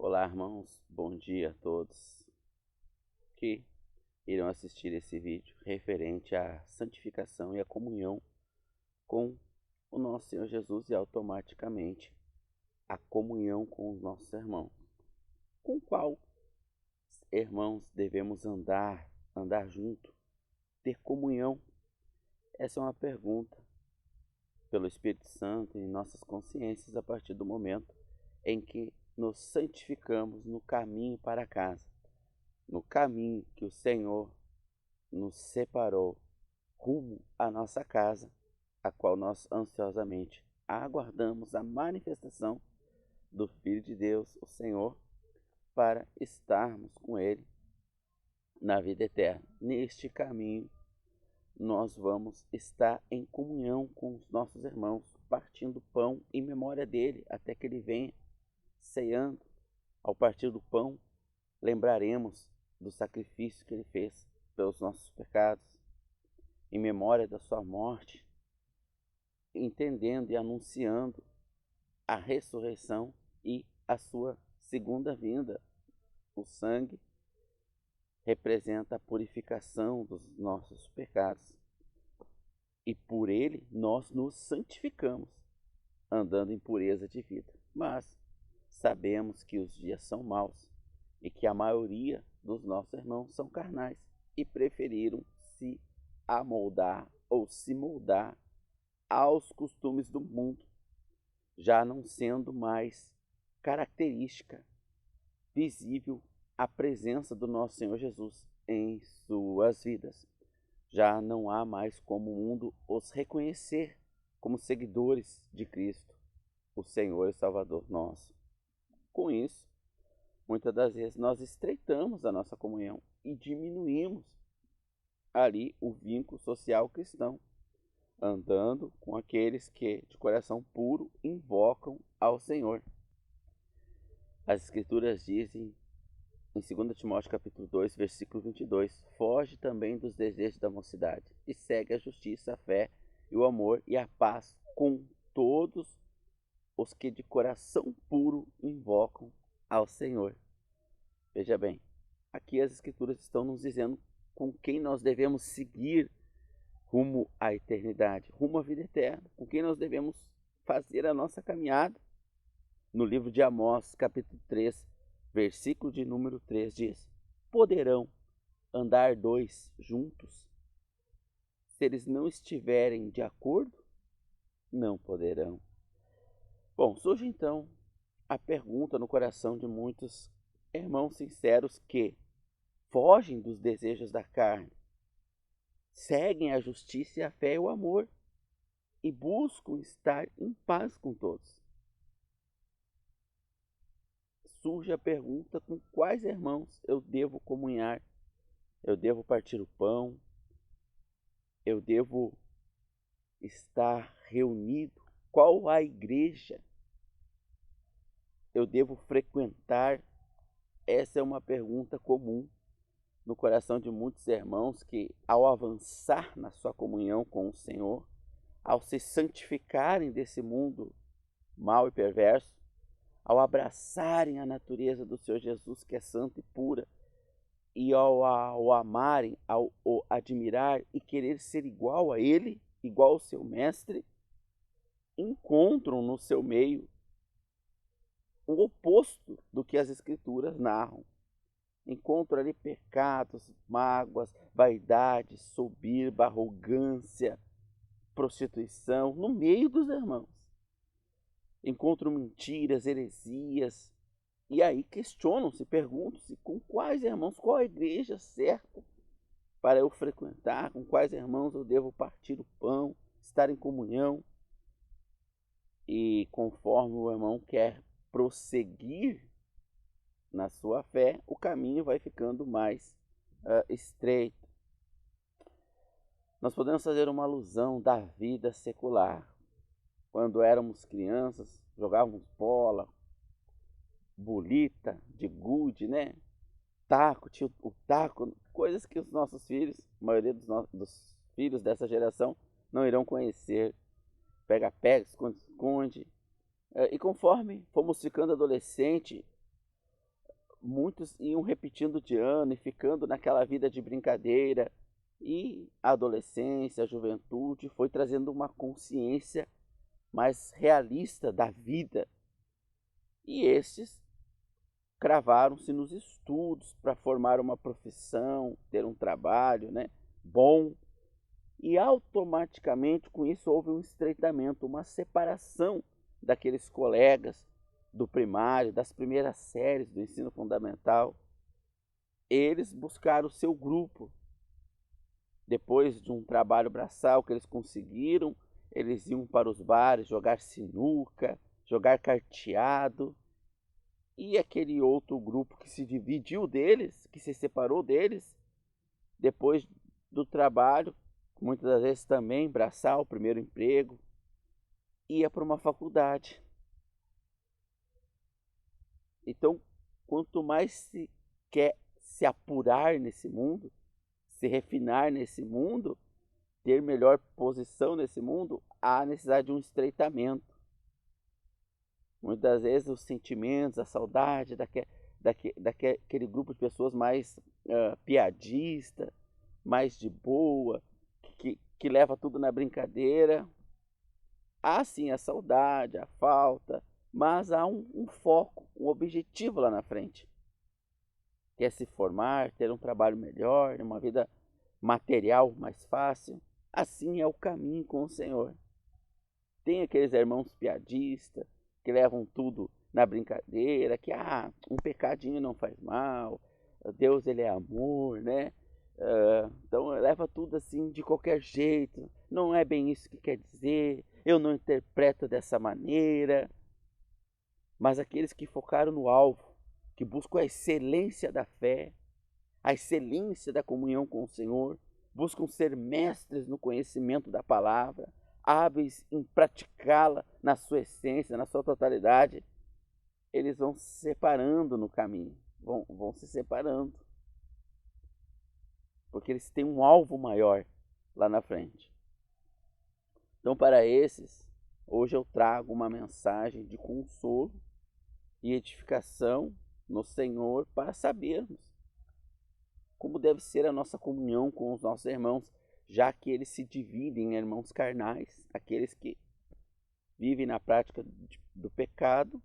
Olá, irmãos, bom dia a todos que irão assistir esse vídeo referente à santificação e à comunhão com o nosso Senhor Jesus e automaticamente a comunhão com os nossos irmãos. Com qual irmãos devemos andar junto, ter comunhão? Essa é uma pergunta pelo Espírito Santo em nossas consciências a partir do momento em que nos santificamos no caminho para casa, no caminho que o Senhor nos separou rumo à nossa casa, a qual nós ansiosamente aguardamos a manifestação do Filho de Deus, o Senhor, para estarmos com Ele na vida eterna. Neste caminho, nós vamos estar em comunhão com os nossos irmãos, partindo pão em memória dele, até que ele venha, ceando. Ao partir do pão, lembraremos do sacrifício que ele fez pelos nossos pecados, em memória da sua morte, entendendo e anunciando a ressurreição e a sua segunda vinda. O sangue representa a purificação dos nossos pecados e por ele nós nos santificamos, andando em pureza de vida. Mas sabemos que os dias são maus e que a maioria dos nossos irmãos são carnais e preferiram se amoldar ou se moldar aos costumes do mundo, já não sendo mais característica visível a presença do nosso Senhor Jesus em suas vidas. Já não há mais como o mundo os reconhecer como seguidores de Cristo, o Senhor e Salvador nosso. Com isso, muitas das vezes nós estreitamos a nossa comunhão e diminuímos ali o vínculo social cristão, andando com aqueles que de coração puro invocam ao Senhor. As Escrituras dizem em 2 Timóteo capítulo 2, versículo 22, foge também dos desejos da mocidade e segue a justiça, a fé e o amor e a paz com todos os que de coração puro invocam ao Senhor. Veja bem, aqui as Escrituras estão nos dizendo com quem nós devemos seguir rumo à eternidade, rumo à vida eterna, com quem nós devemos fazer a nossa caminhada. No livro de Amós, capítulo 3, versículo de número 3 diz: poderão andar dois juntos? Se eles não estiverem de acordo, não poderão. Bom, surge então a pergunta no coração de muitos irmãos sinceros que fogem dos desejos da carne, seguem a justiça e a fé e o amor e buscam estar em paz com todos. Surge a pergunta: com quais irmãos eu devo comunhar? Eu devo partir o pão? Eu devo estar reunido? Qual a igreja eu devo frequentar? Essa é uma pergunta comum no coração de muitos irmãos que, ao avançar na sua comunhão com o Senhor, ao se santificarem desse mundo mau e perverso, ao abraçarem a natureza do Senhor Jesus, que é santa e pura, e ao amarem, ao o admirar e querer ser igual a Ele, igual ao seu Mestre, encontram no seu meio o oposto do que as Escrituras narram. Encontram ali pecados, mágoas, vaidade, soberba, arrogância, prostituição no meio dos irmãos. Encontram mentiras, heresias, e aí questionam-se, perguntam-se com quais irmãos, qual a igreja certa para eu frequentar, com quais irmãos eu devo partir o pão, estar em comunhão. E conforme o irmão quer prosseguir na sua fé, o caminho vai ficando mais estreito. Nós podemos fazer uma alusão da vida secular. Quando éramos crianças, jogávamos bola, bolita, de gude, né? Taco, tinha o taco, coisas que os nossos filhos, a maioria dos filhos dessa geração, não irão conhecer. Pega-pega, esconde-esconde. E conforme fomos ficando adolescente, muitos iam repetindo de ano e ficando naquela vida de brincadeira. E a adolescência, a juventude foi trazendo uma consciência mais realista da vida. E estes cravaram-se nos estudos para formar uma profissão, ter um trabalho, né, bom. E automaticamente com isso houve um estreitamento, uma separação daqueles colegas do primário, das primeiras séries do ensino fundamental. Eles buscaram o seu grupo. Depois de um trabalho braçal que eles conseguiram, eles iam para os bares jogar sinuca, jogar carteado. E aquele outro grupo que se dividiu deles, que se separou deles, depois do trabalho, muitas das vezes também braçal, primeiro emprego, ia para uma faculdade. Então, quanto mais se quer se apurar nesse mundo, se refinar nesse mundo, ter melhor posição nesse mundo, há necessidade de um estreitamento. Muitas vezes os sentimentos, a saudade daquele grupo de pessoas mais piadista, mais de boa, que leva tudo na brincadeira. Há sim a saudade, a falta, mas há um foco, um objetivo lá na frente. Quer se formar, ter um trabalho melhor, uma vida material mais fácil. Assim é o caminho com o Senhor. Tem aqueles irmãos piadistas que levam tudo na brincadeira, que um pecadinho não faz mal, Deus ele é amor, né? Então leva tudo assim de qualquer jeito, não é bem isso que quer dizer, eu não interpreto dessa maneira. Mas aqueles que focaram no alvo, que buscam a excelência da fé, a excelência da comunhão com o Senhor, buscam ser mestres no conhecimento da palavra, hábeis em praticá-la na sua essência, na sua totalidade, eles vão se separando no caminho, vão se separando, porque eles têm um alvo maior lá na frente. Então, para esses, hoje eu trago uma mensagem de consolo e edificação no Senhor para sabermos como deve ser a nossa comunhão com os nossos irmãos, já que eles se dividem em irmãos carnais, aqueles que vivem na prática do pecado,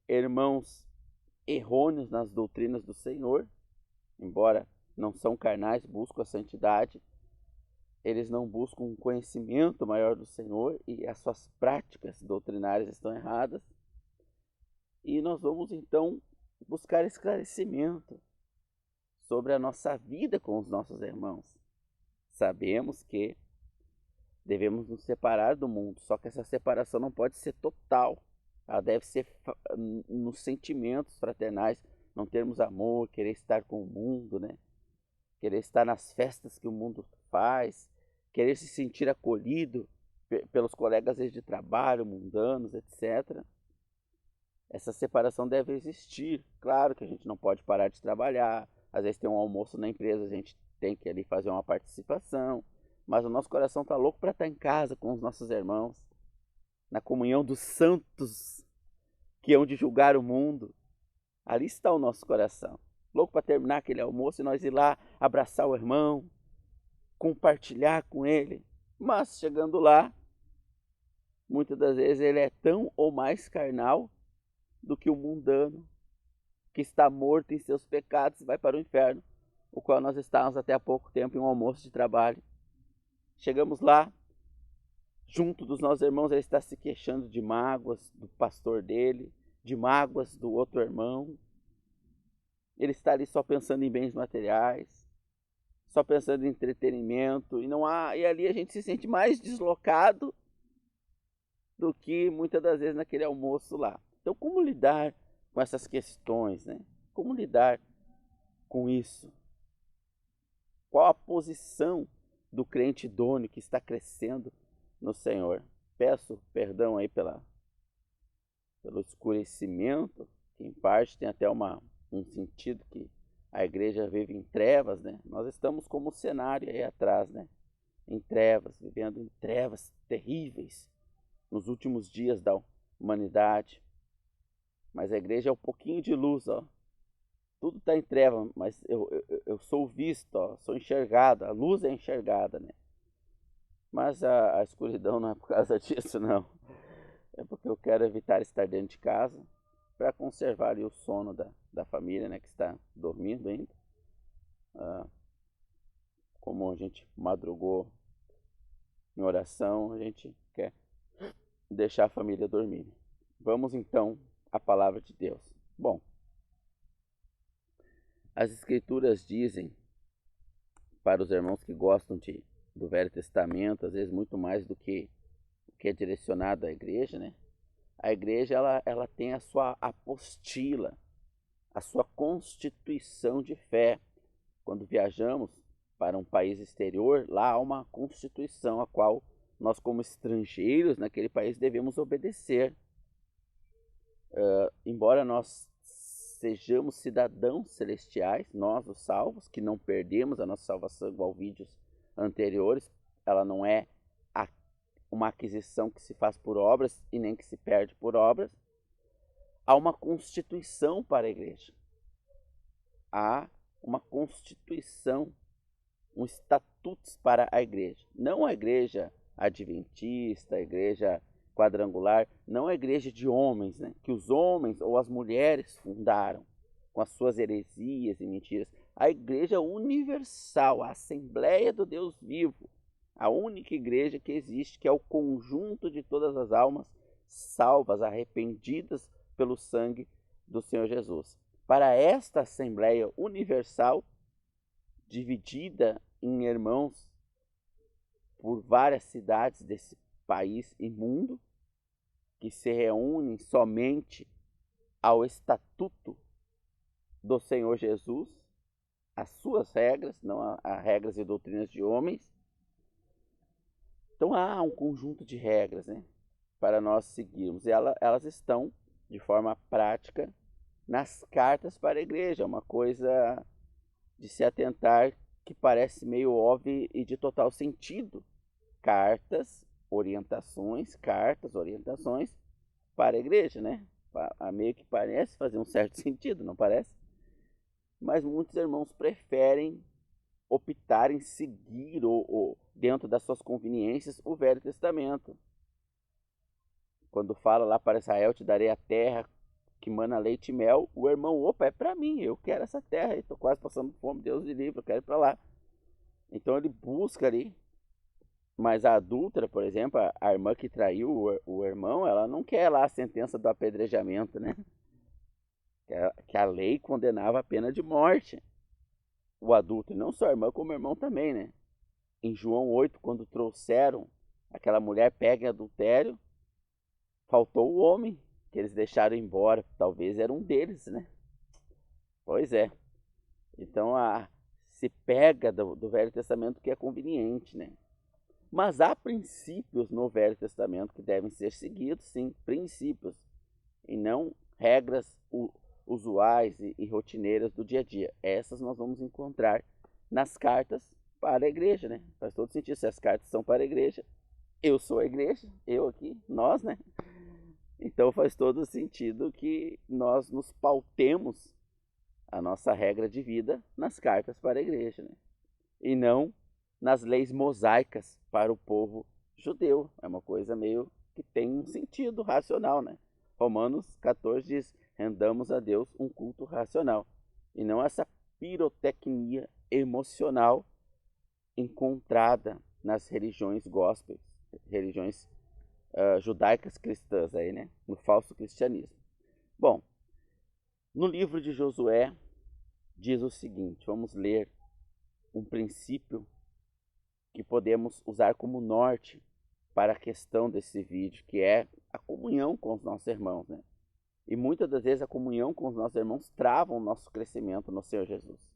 irmãos errôneos nas doutrinas do Senhor, embora não são carnais, buscam a santidade, eles não buscam um conhecimento maior do Senhor e as suas práticas doutrinárias estão erradas. E nós vamos então buscar esclarecimento sobre a nossa vida com os nossos irmãos. Sabemos que devemos nos separar do mundo, só que essa separação não pode ser total. Ela deve ser nos sentimentos fraternais, não termos amor, querer estar com o mundo, né? Querer estar nas festas que o mundo faz, querer se sentir acolhido pelos colegas de trabalho, mundanos, etc. Essa separação deve existir. Claro que a gente não pode parar de trabalhar, às vezes tem um almoço na empresa, a gente tem que ali fazer uma participação, mas o nosso coração está louco para estar em casa com os nossos irmãos, na comunhão dos santos, que hão de julgar o mundo. Ali está o nosso coração, louco para terminar aquele almoço e nós ir lá abraçar o irmão, compartilhar com ele. Mas chegando lá, muitas das vezes ele é tão ou mais carnal do que o mundano, que está morto em seus pecados e vai para o inferno, o qual nós estávamos até há pouco tempo em um almoço de trabalho. Chegamos lá, junto dos nossos irmãos, ele está se queixando de mágoas do pastor dele, de mágoas do outro irmão. Ele está ali só pensando em bens materiais, só pensando em entretenimento, e ali a gente se sente mais deslocado do que muitas das vezes naquele almoço lá. Então, como lidar com essas questões, né? Como lidar com isso? Qual a posição do crente idôneo que está crescendo no Senhor? Peço perdão aí pelo escurecimento, que em parte tem até um sentido que a igreja vive em trevas, né? Nós estamos como cenário aí atrás, né? Em trevas, vivendo em trevas terríveis nos últimos dias da humanidade. Mas a igreja é um pouquinho de luz, ó. tudo está em treva, mas eu sou visto, ó, sou enxergado, a luz é enxergada, né? Mas a escuridão não é por causa disso, não. É porque eu quero evitar estar dentro de casa para conservar ali o sono da família, né, que está dormindo ainda. Como a gente madrugou em oração, a gente quer deixar a família dormir. Vamos então à palavra de Deus. Bom, as escrituras dizem para os irmãos que gostam do Velho Testamento, às vezes muito mais do que o que é direcionado à igreja, né? A igreja ela tem a sua apostila, a sua constituição de fé. Quando viajamos para um país exterior, lá há uma constituição a qual nós, como estrangeiros naquele país, devemos obedecer. Embora nós sejamos cidadãos celestiais, nós os salvos, que não perdemos a nossa salvação igual vídeos anteriores, ela não é uma aquisição que se faz por obras e nem que se perde por obras. Há uma constituição para a igreja. Há uma constituição, um estatutos para a igreja. Não a igreja adventista, a igreja quadrangular, não a igreja de homens, né, que os homens ou as mulheres fundaram com as suas heresias e mentiras. A igreja universal, a Assembleia do Deus vivo, a única igreja que existe, que é o conjunto de todas as almas salvas, arrependidas pelo sangue do Senhor Jesus. Para esta Assembleia universal, dividida em irmãos por várias cidades desse país e mundo, que se reúnem somente ao estatuto do Senhor Jesus, as suas regras, não a regras e doutrinas de homens. Então há um conjunto de regras, né, para nós seguirmos. E elas estão, de forma prática, nas cartas para a igreja. É uma coisa de se atentar que parece meio óbvio e de total sentido. Cartas, orientações para a igreja, né? Meio que parece fazer um certo sentido, não parece? Mas muitos irmãos preferem optar em seguir ou dentro das suas conveniências o Velho Testamento. Quando fala lá para Israel, te darei a terra que mana leite e mel, o irmão, opa, é para mim, eu quero essa terra, estou quase passando fome, Deus me livre, eu quero ir para lá. Então ele busca ali. Mas a adúltera, por exemplo, a irmã que traiu o irmão, ela não quer lá a sentença do apedrejamento, né? Que a lei condenava a pena de morte. O adulto, não só a irmã, como o irmão também, né? Em João 8, quando trouxeram aquela mulher pega em adultério, faltou o homem que eles deixaram embora. Talvez era um deles, né? Pois é. Então se pega do Velho Testamento que é conveniente, né? Mas há princípios no Velho Testamento que devem ser seguidos, sim, princípios, e não regras usuais e rotineiras do dia a dia. Essas nós vamos encontrar nas cartas para a igreja, né? Faz todo sentido. Se as cartas são para a igreja, eu sou a igreja, eu aqui, nós, né? Então faz todo sentido que nós nos pautemos a nossa regra de vida nas cartas para a igreja, né? E não nas leis mosaicas para o povo judeu. É uma coisa meio que tem um sentido racional, né? Romanos 14 diz, rendamos a Deus um culto racional. E não essa pirotecnia emocional encontrada nas religiões gospels, religiões judaicas cristãs aí, né? No falso cristianismo. Bom, no livro de Josué diz o seguinte, vamos ler um princípio que podemos usar como norte para a questão desse vídeo, que é a comunhão com os nossos irmãos, né? E muitas das vezes a comunhão com os nossos irmãos trava o nosso crescimento no Senhor Jesus.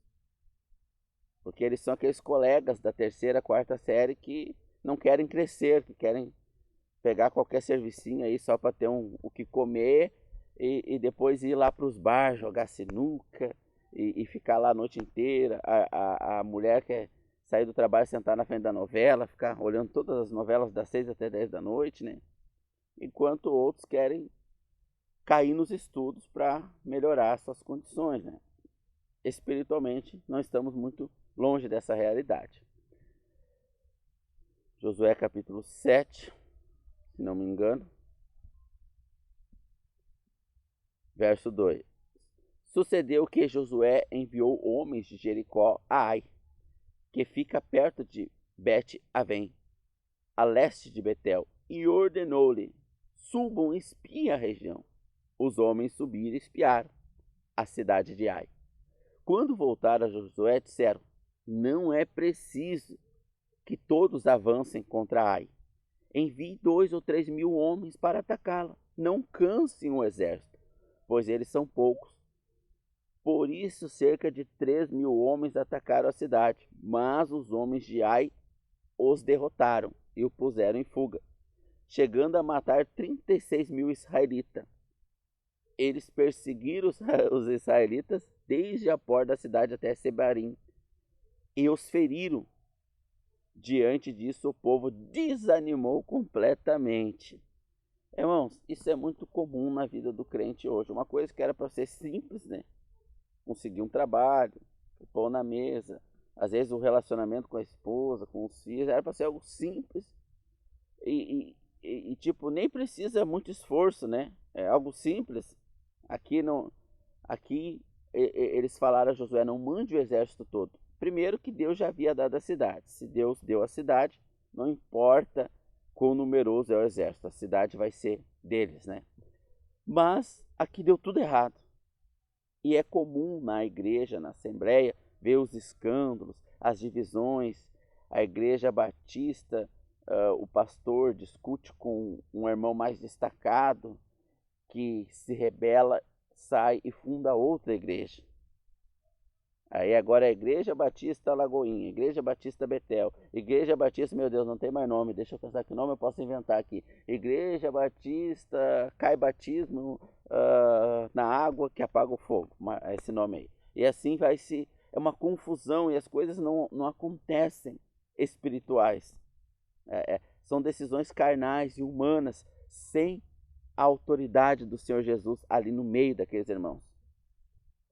Porque eles são aqueles colegas da terceira, quarta série que não querem crescer, que querem pegar qualquer servicinho aí só para ter o que comer e depois ir lá para os bar, jogar sinuca e ficar lá a noite inteira. A mulher quer sair do trabalho, sentar na frente da novela, ficar olhando todas as novelas das 6 até 10 da noite, né? Enquanto outros querem cair nos estudos para melhorar suas condições, né? espiritualmente não estamos muito longe dessa realidade. Josué capítulo 7, se não me engano, verso 2. Sucedeu que Josué enviou homens de Jericó a Ai, que fica perto de Bet-Avém, a leste de Betel, e ordenou-lhe: subam e espiem a região. Os homens subiram e espiaram a cidade de Ai. Quando voltaram a Josué, disseram: não é preciso que todos avancem contra Ai. Envie 2 ou 3 mil homens para atacá-la. Não cansem o exército, pois eles são poucos. Por isso, cerca de 3 mil homens atacaram a cidade, mas os homens de Ai os derrotaram e o puseram em fuga, chegando a matar 36 mil israelitas. Eles perseguiram os israelitas desde a porta da cidade até Sebarim e os feriram. Diante disso, o povo desanimou completamente. Irmãos, isso é muito comum na vida do crente hoje. Uma coisa que era para ser simples, né? Conseguir um trabalho, pôr na mesa. Às vezes o relacionamento com a esposa, com os filhos, era para ser algo simples. Tipo, nem precisa muito esforço, né? É algo simples. Aqui eles falaram a Josué: não mande o exército todo. Primeiro que Deus já havia dado a cidade. Se Deus deu a cidade, não importa quão numeroso é o exército, a cidade vai ser deles, né? Mas aqui deu tudo errado. E é comum na igreja, na assembleia, ver os escândalos, as divisões. A igreja batista, o pastor discute com um irmão mais destacado, que se rebela, sai e funda outra igreja. Aí agora é Igreja Batista Lagoinha, Igreja Batista Betel, Igreja Batista, meu Deus, não tem mais nome, deixa eu pensar que nome eu posso inventar aqui. Igreja Batista Cai Batismo na água que apaga o fogo, esse nome aí. E assim é uma confusão e as coisas não acontecem espirituais. São decisões carnais e humanas sem a autoridade do Senhor Jesus ali no meio daqueles irmãos.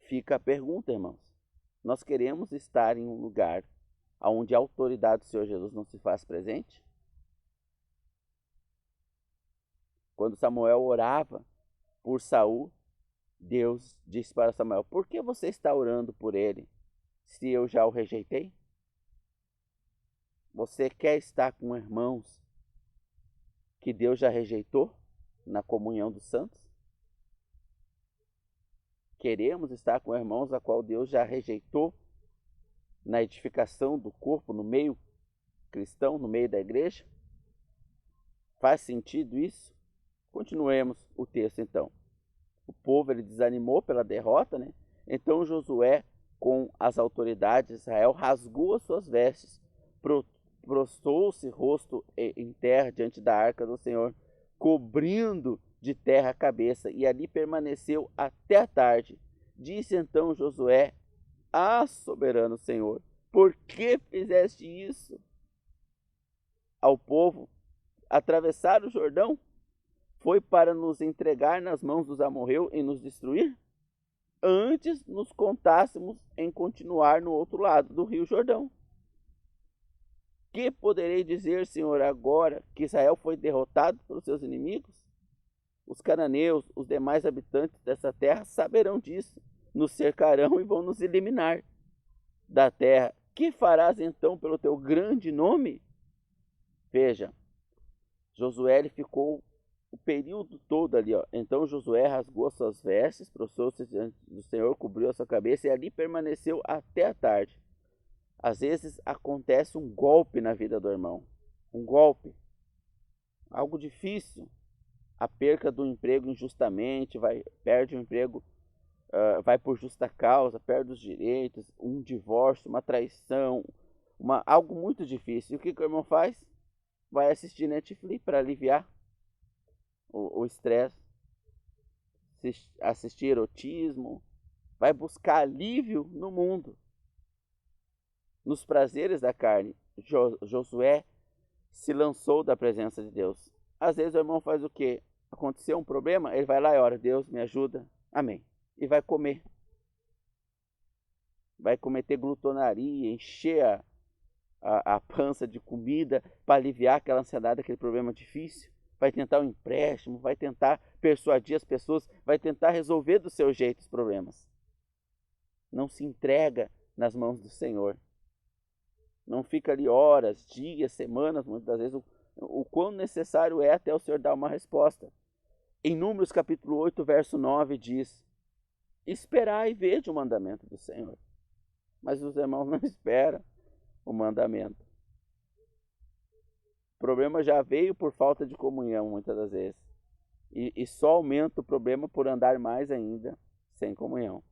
Fica a pergunta, irmãos. Nós queremos estar em um lugar onde a autoridade do Senhor Jesus não se faz presente? Quando Samuel orava por Saul, Deus disse para Samuel: por que você está orando por ele, se eu já o rejeitei? Você quer estar com irmãos que Deus já rejeitou na comunhão dos santos? Queremos estar com irmãos a qual Deus já rejeitou na edificação do corpo, no meio cristão, no meio da igreja? Faz sentido isso? Continuemos o texto então. O povo ele desanimou pela derrota, né? Então Josué, com as autoridades de Israel, rasgou as suas vestes, prostrou-se rosto em terra diante da arca do Senhor, cobrindo de terra a cabeça, e ali permaneceu até a tarde. Disse então Josué: ah, soberano Senhor, por que fizeste isso ao povo? Atravessar o Jordão foi para nos entregar nas mãos dos amorreus e nos destruir? Antes nos contássemos em continuar no outro lado do rio Jordão. Que poderei dizer, Senhor, agora que Israel foi derrotado pelos seus inimigos? Os cananeus, os demais habitantes dessa terra, saberão disso, nos cercarão e vão nos eliminar da terra. Que farás então pelo teu grande nome? Veja, Josué ficou o período todo ali, ó. Então Josué rasgou as suas vestes, prostrou-se diante do Senhor, cobriu a sua cabeça e ali permaneceu até a tarde. Às vezes acontece um golpe na vida do irmão, um golpe, algo difícil. A perca do emprego injustamente, perde o emprego, vai por justa causa, perde os direitos, um divórcio, uma traição, algo muito difícil. E o que o irmão faz? Vai assistir Netflix para aliviar o estresse, assistir erotismo, vai buscar alívio no mundo, nos prazeres da carne. Josué se lançou da presença de Deus. Às vezes o irmão faz o quê? Aconteceu um problema, ele vai lá e ora: Deus me ajuda, amém, e vai comer. vai cometer glutonaria, encher a pança de comida para aliviar aquela ansiedade, aquele problema difícil. Vai tentar um empréstimo, vai tentar persuadir as pessoas, vai tentar resolver do seu jeito os problemas. Não se entrega nas mãos do Senhor. Não fica ali horas, dias, semanas, muitas vezes, o quão necessário é até o Senhor dar uma resposta. Em Números capítulo 8, verso 9 diz: esperai e vede o mandamento do Senhor. Mas os irmãos não esperam o mandamento. O problema já veio por falta de comunhão, muitas das vezes. E só aumenta o problema por andar mais ainda sem comunhão.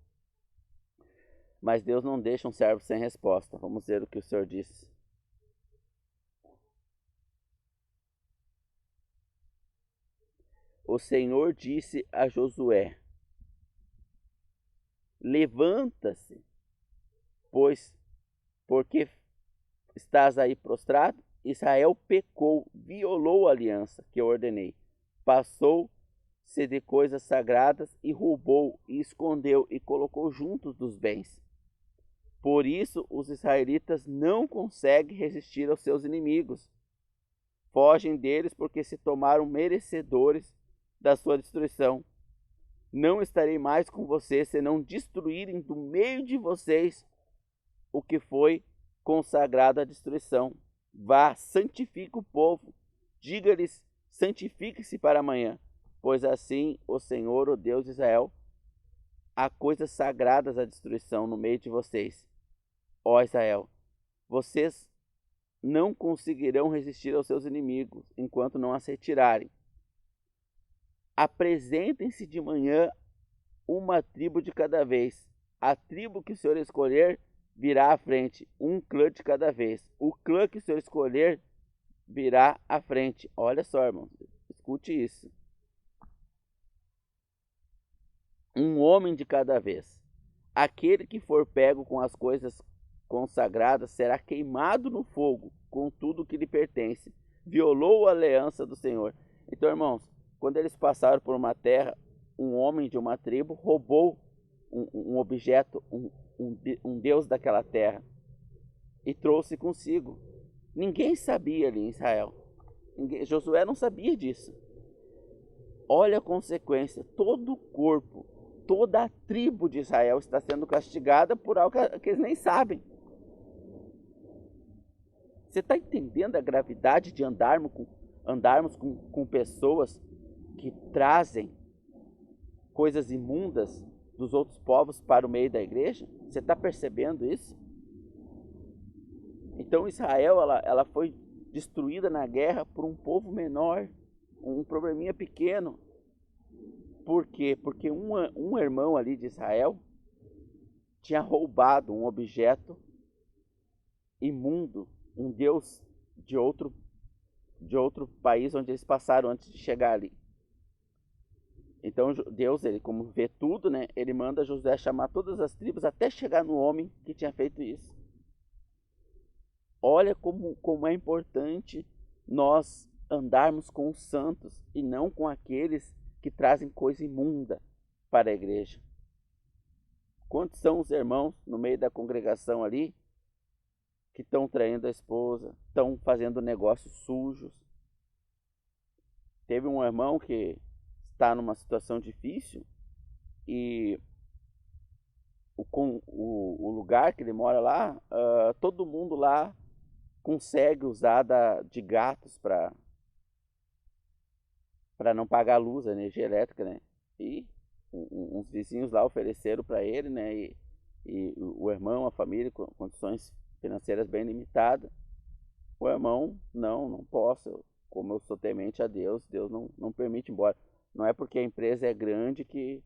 Mas Deus não deixa um servo sem resposta. Vamos ver o que o Senhor disse. O Senhor disse a Josué: levanta-se, pois, porque estás aí prostrado? Israel pecou, violou a aliança que eu ordenei, passou-se de coisas sagradas e roubou, e escondeu e colocou juntos dos bens. Por isso os israelitas não conseguem resistir aos seus inimigos. Fogem deles porque se tomaram merecedores da sua destruição. Não estarei mais com vocês se não destruírem do meio de vocês o que foi consagrado à destruição. Vá, santifique o povo. Diga-lhes, santifique-se para amanhã, pois assim o Senhor, o Deus de Israel, há coisas sagradas à destruição no meio de vocês. Ó Israel, vocês não conseguirão resistir aos seus inimigos enquanto não as retirarem. Apresentem-se de manhã uma tribo de cada vez. A tribo que o Senhor escolher virá à frente, um clã de cada vez. O clã que o Senhor escolher virá à frente. Olha só, irmãos, escute isso. Um homem de cada vez. Aquele que for pego com as coisas consagradas será queimado no fogo com tudo que lhe pertence. Violou a aliança do Senhor. Então, irmãos, quando eles passaram por uma terra, um homem de uma tribo roubou um objeto, um deus daquela terra e trouxe consigo. Ninguém sabia ali em Israel. Josué não sabia disso. Olha a consequência. Todo o corpo, toda a tribo de Israel está sendo castigada por algo que eles nem sabem. Você está entendendo a gravidade de andarmos com pessoas que trazem coisas imundas dos outros povos para o meio da igreja? Você está percebendo isso? Então Israel ela foi destruída na guerra por um povo menor, um probleminha pequeno. Por quê? Porque um irmão ali de Israel tinha roubado um objeto imundo, um deus de outro país onde eles passaram antes de chegar ali. Então Deus, ele como vê tudo, né, ele manda Josué chamar todas as tribos até chegar no homem que tinha feito isso. Olha como é importante nós andarmos com os santos e não com aqueles que trazem coisa imunda para a igreja. Quantos são os irmãos no meio da congregação ali que estão traindo a esposa, estão fazendo negócios sujos? Teve um irmão que está numa situação difícil e o lugar que ele mora lá, todo mundo lá consegue usar de gatos para não pagar a luz, a energia elétrica, né? E uns vizinhos lá ofereceram para ele, né? E o irmão, a família, com condições financeiras bem limitadas. O irmão, não posso. Como eu sou temente a Deus, Deus não permite ir embora. Não é porque a empresa é grande que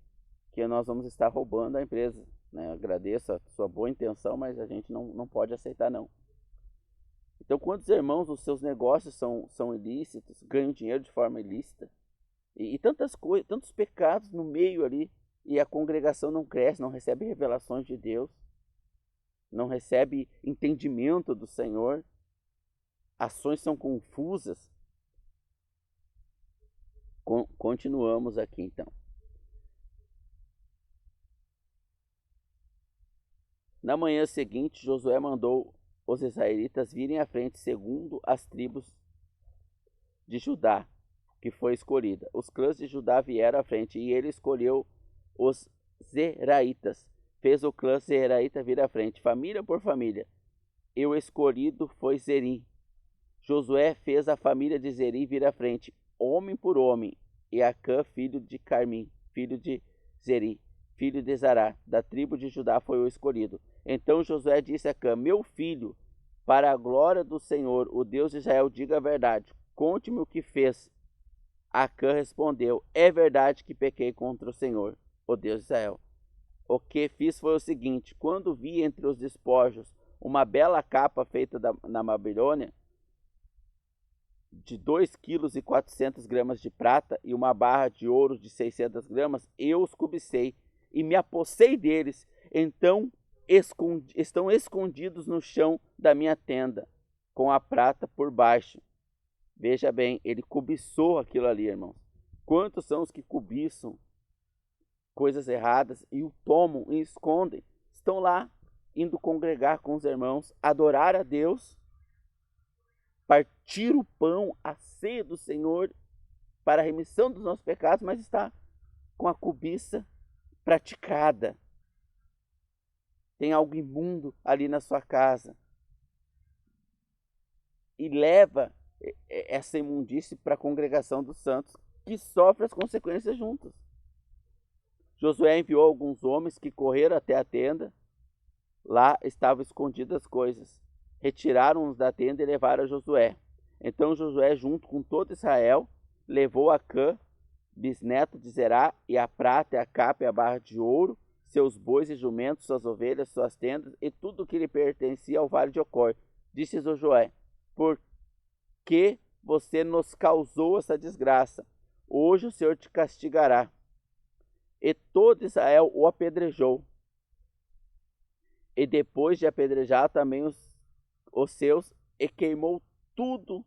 nós vamos estar roubando a empresa, né? Agradeço a sua boa intenção, mas a gente não pode aceitar, não. Então, quantos irmãos, os seus negócios são ilícitos, ganham dinheiro de forma ilícita, e tantas coisas, tantos pecados no meio ali, e a congregação não cresce, não recebe revelações de Deus, não recebe entendimento do Senhor, ações são confusas. Continuamos aqui então. Na manhã seguinte, Josué mandou os israelitas virem à frente segundo as tribos de Judá, que foi escolhida. Os clãs de Judá vieram à frente e ele escolheu os Zeraitas. Fez o clã Zeraita vir à frente, família por família. E o escolhido foi Zeri. Josué fez a família de Zeri vir à frente, homem por homem. E Acã, filho de Carmim, filho de Zeri, filho de Zará, da tribo de Judá, foi o escolhido. Então Josué disse a Acã: meu filho, para a glória do Senhor, o Deus de Israel, diga a verdade. Conte-me o que fez. Acã respondeu: é verdade que pequei contra o Senhor, o Deus de Israel. O que fiz foi o seguinte: quando vi entre os despojos uma bela capa feita na Babilônia, de 2,4 kg de prata e uma barra de ouro de 600 gramas, eu os cobicei e me apossei deles. Então estão escondidos no chão da minha tenda, com a prata por baixo. Veja bem, ele cobiçou aquilo ali, irmãos. Quantos são os que cobiçam coisas erradas e o tomam e escondem? Estão lá indo congregar com os irmãos, adorar a Deus, partir o pão, a ceia do Senhor para a remissão dos nossos pecados, mas está com a cobiça praticada. Tem algo imundo ali na sua casa e leva essa imundície para a congregação dos santos, que sofre as consequências juntos. Josué enviou alguns homens que correram até a tenda. Lá estavam escondidas as coisas. Retiraram-os da tenda e levaram a Josué. Então Josué, junto com todo Israel, levou Acã, bisneto de Zerá, e a prata, e a capa e a barra de ouro, seus bois e jumentos, suas ovelhas, suas tendas e tudo o que lhe pertencia ao vale de Ocor. Disse Josué: por que você nos causou essa desgraça? Hoje o Senhor te castigará. E todo Israel o apedrejou. E depois de apedrejar também os seus, e queimou tudo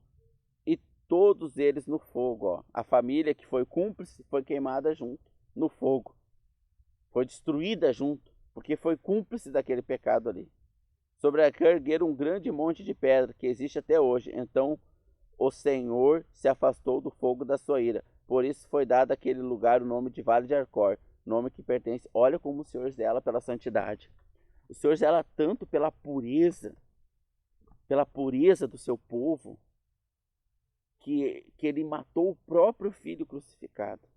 e todos eles no fogo. Ó. A família que foi cúmplice foi queimada junto no fogo. Foi destruída junto, porque foi cúmplice daquele pecado ali. Sobre a ergueram um grande monte de pedra que existe até hoje. Então o Senhor se afastou do fogo da sua ira. Por isso foi dado àquele lugar o nome de Vale de Arcor, nome que pertence. Olha como o Senhor zela pela santidade. O Senhor zela tanto pela pureza do seu povo, que ele matou o próprio filho crucificado.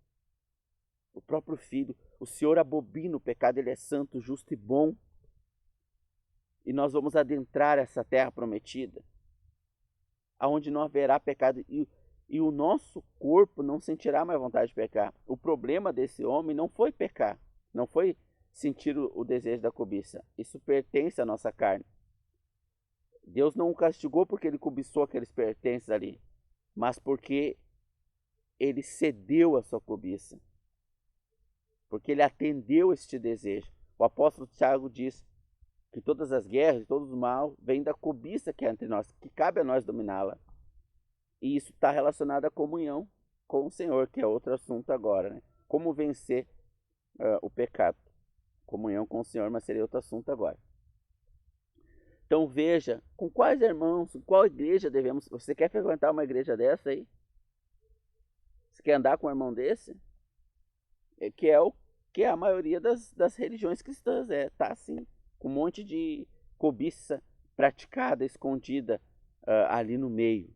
O próprio filho. O Senhor abobina o pecado, ele é santo, justo e bom. E nós vamos adentrar essa terra prometida, aonde não haverá pecado, e o nosso corpo não sentirá mais vontade de pecar. O problema desse homem não foi pecar, não foi sentir o desejo da cobiça. Isso pertence à nossa carne. Deus não o castigou porque ele cobiçou aqueles pertences ali, mas porque ele cedeu à sua cobiça, porque ele atendeu este desejo. O apóstolo Tiago diz que todas as guerras, todos os mal, vêm da cobiça que é entre nós, que cabe a nós dominá-la. E isso está relacionado à comunhão com o Senhor, que é outro assunto agora, né? Como vencer o pecado. Comunhão com o Senhor, mas seria outro assunto agora. Então veja, com quais irmãos, em qual igreja devemos... Você quer frequentar uma igreja dessa aí? Você quer andar com um irmão desse? Que é a maioria das religiões cristãs, tá assim, com um monte de cobiça praticada, escondida ali no meio.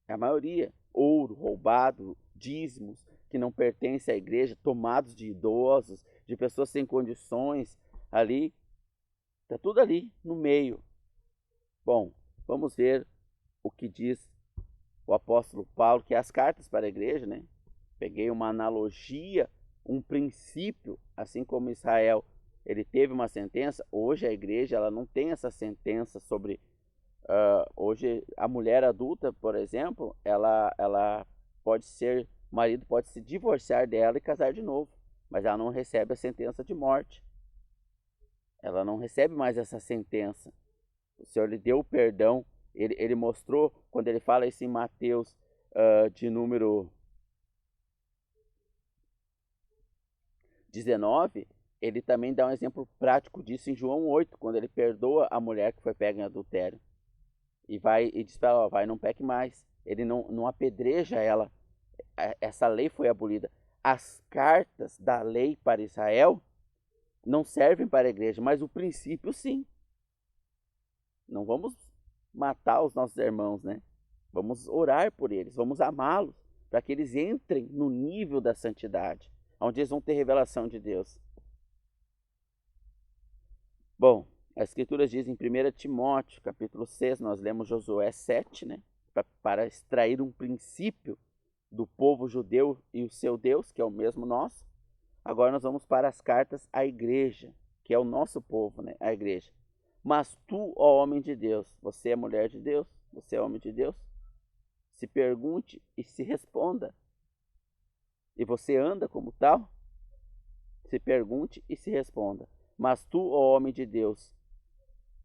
A maioria, ouro roubado, dízimos que não pertencem à igreja, tomados de idosos, de pessoas sem condições ali, está tudo ali no meio. Bom, vamos ver o que diz o apóstolo Paulo, que é as cartas para a igreja, né? Peguei uma analogia, um princípio, assim como Israel, ele teve uma sentença. Hoje a igreja ela não tem essa sentença sobre... hoje a mulher adulta, por exemplo, ela pode ser... O marido pode se divorciar dela e casar de novo, mas ela não recebe a sentença de morte. Ela não recebe mais essa sentença. O Senhor lhe deu o perdão. Ele mostrou, quando ele fala isso em Mateus de número 19, ele também dá um exemplo prático disso em João 8, quando ele perdoa a mulher que foi pega em adultério. E diz para ela, ó, vai, não peque mais. Ele não apedreja ela. Essa lei foi abolida. As cartas da lei para Israel não servem para a igreja, mas o princípio sim. Não vamos matar os nossos irmãos, né? Vamos orar por eles, vamos amá-los, para que eles entrem no nível da santidade, onde eles vão ter revelação de Deus. Bom, a Escritura diz em 1 Timóteo, capítulo 6, nós lemos Josué 7, né? Para extrair um princípio do povo judeu e o seu Deus, que é o mesmo nosso. Agora nós vamos para as cartas à igreja, que é o nosso povo, né? A igreja. Mas tu, ó homem de Deus, você é mulher de Deus, você é homem de Deus, se pergunte e se responda. E você anda como tal? Se pergunte e se responda. Mas tu, ó homem de Deus,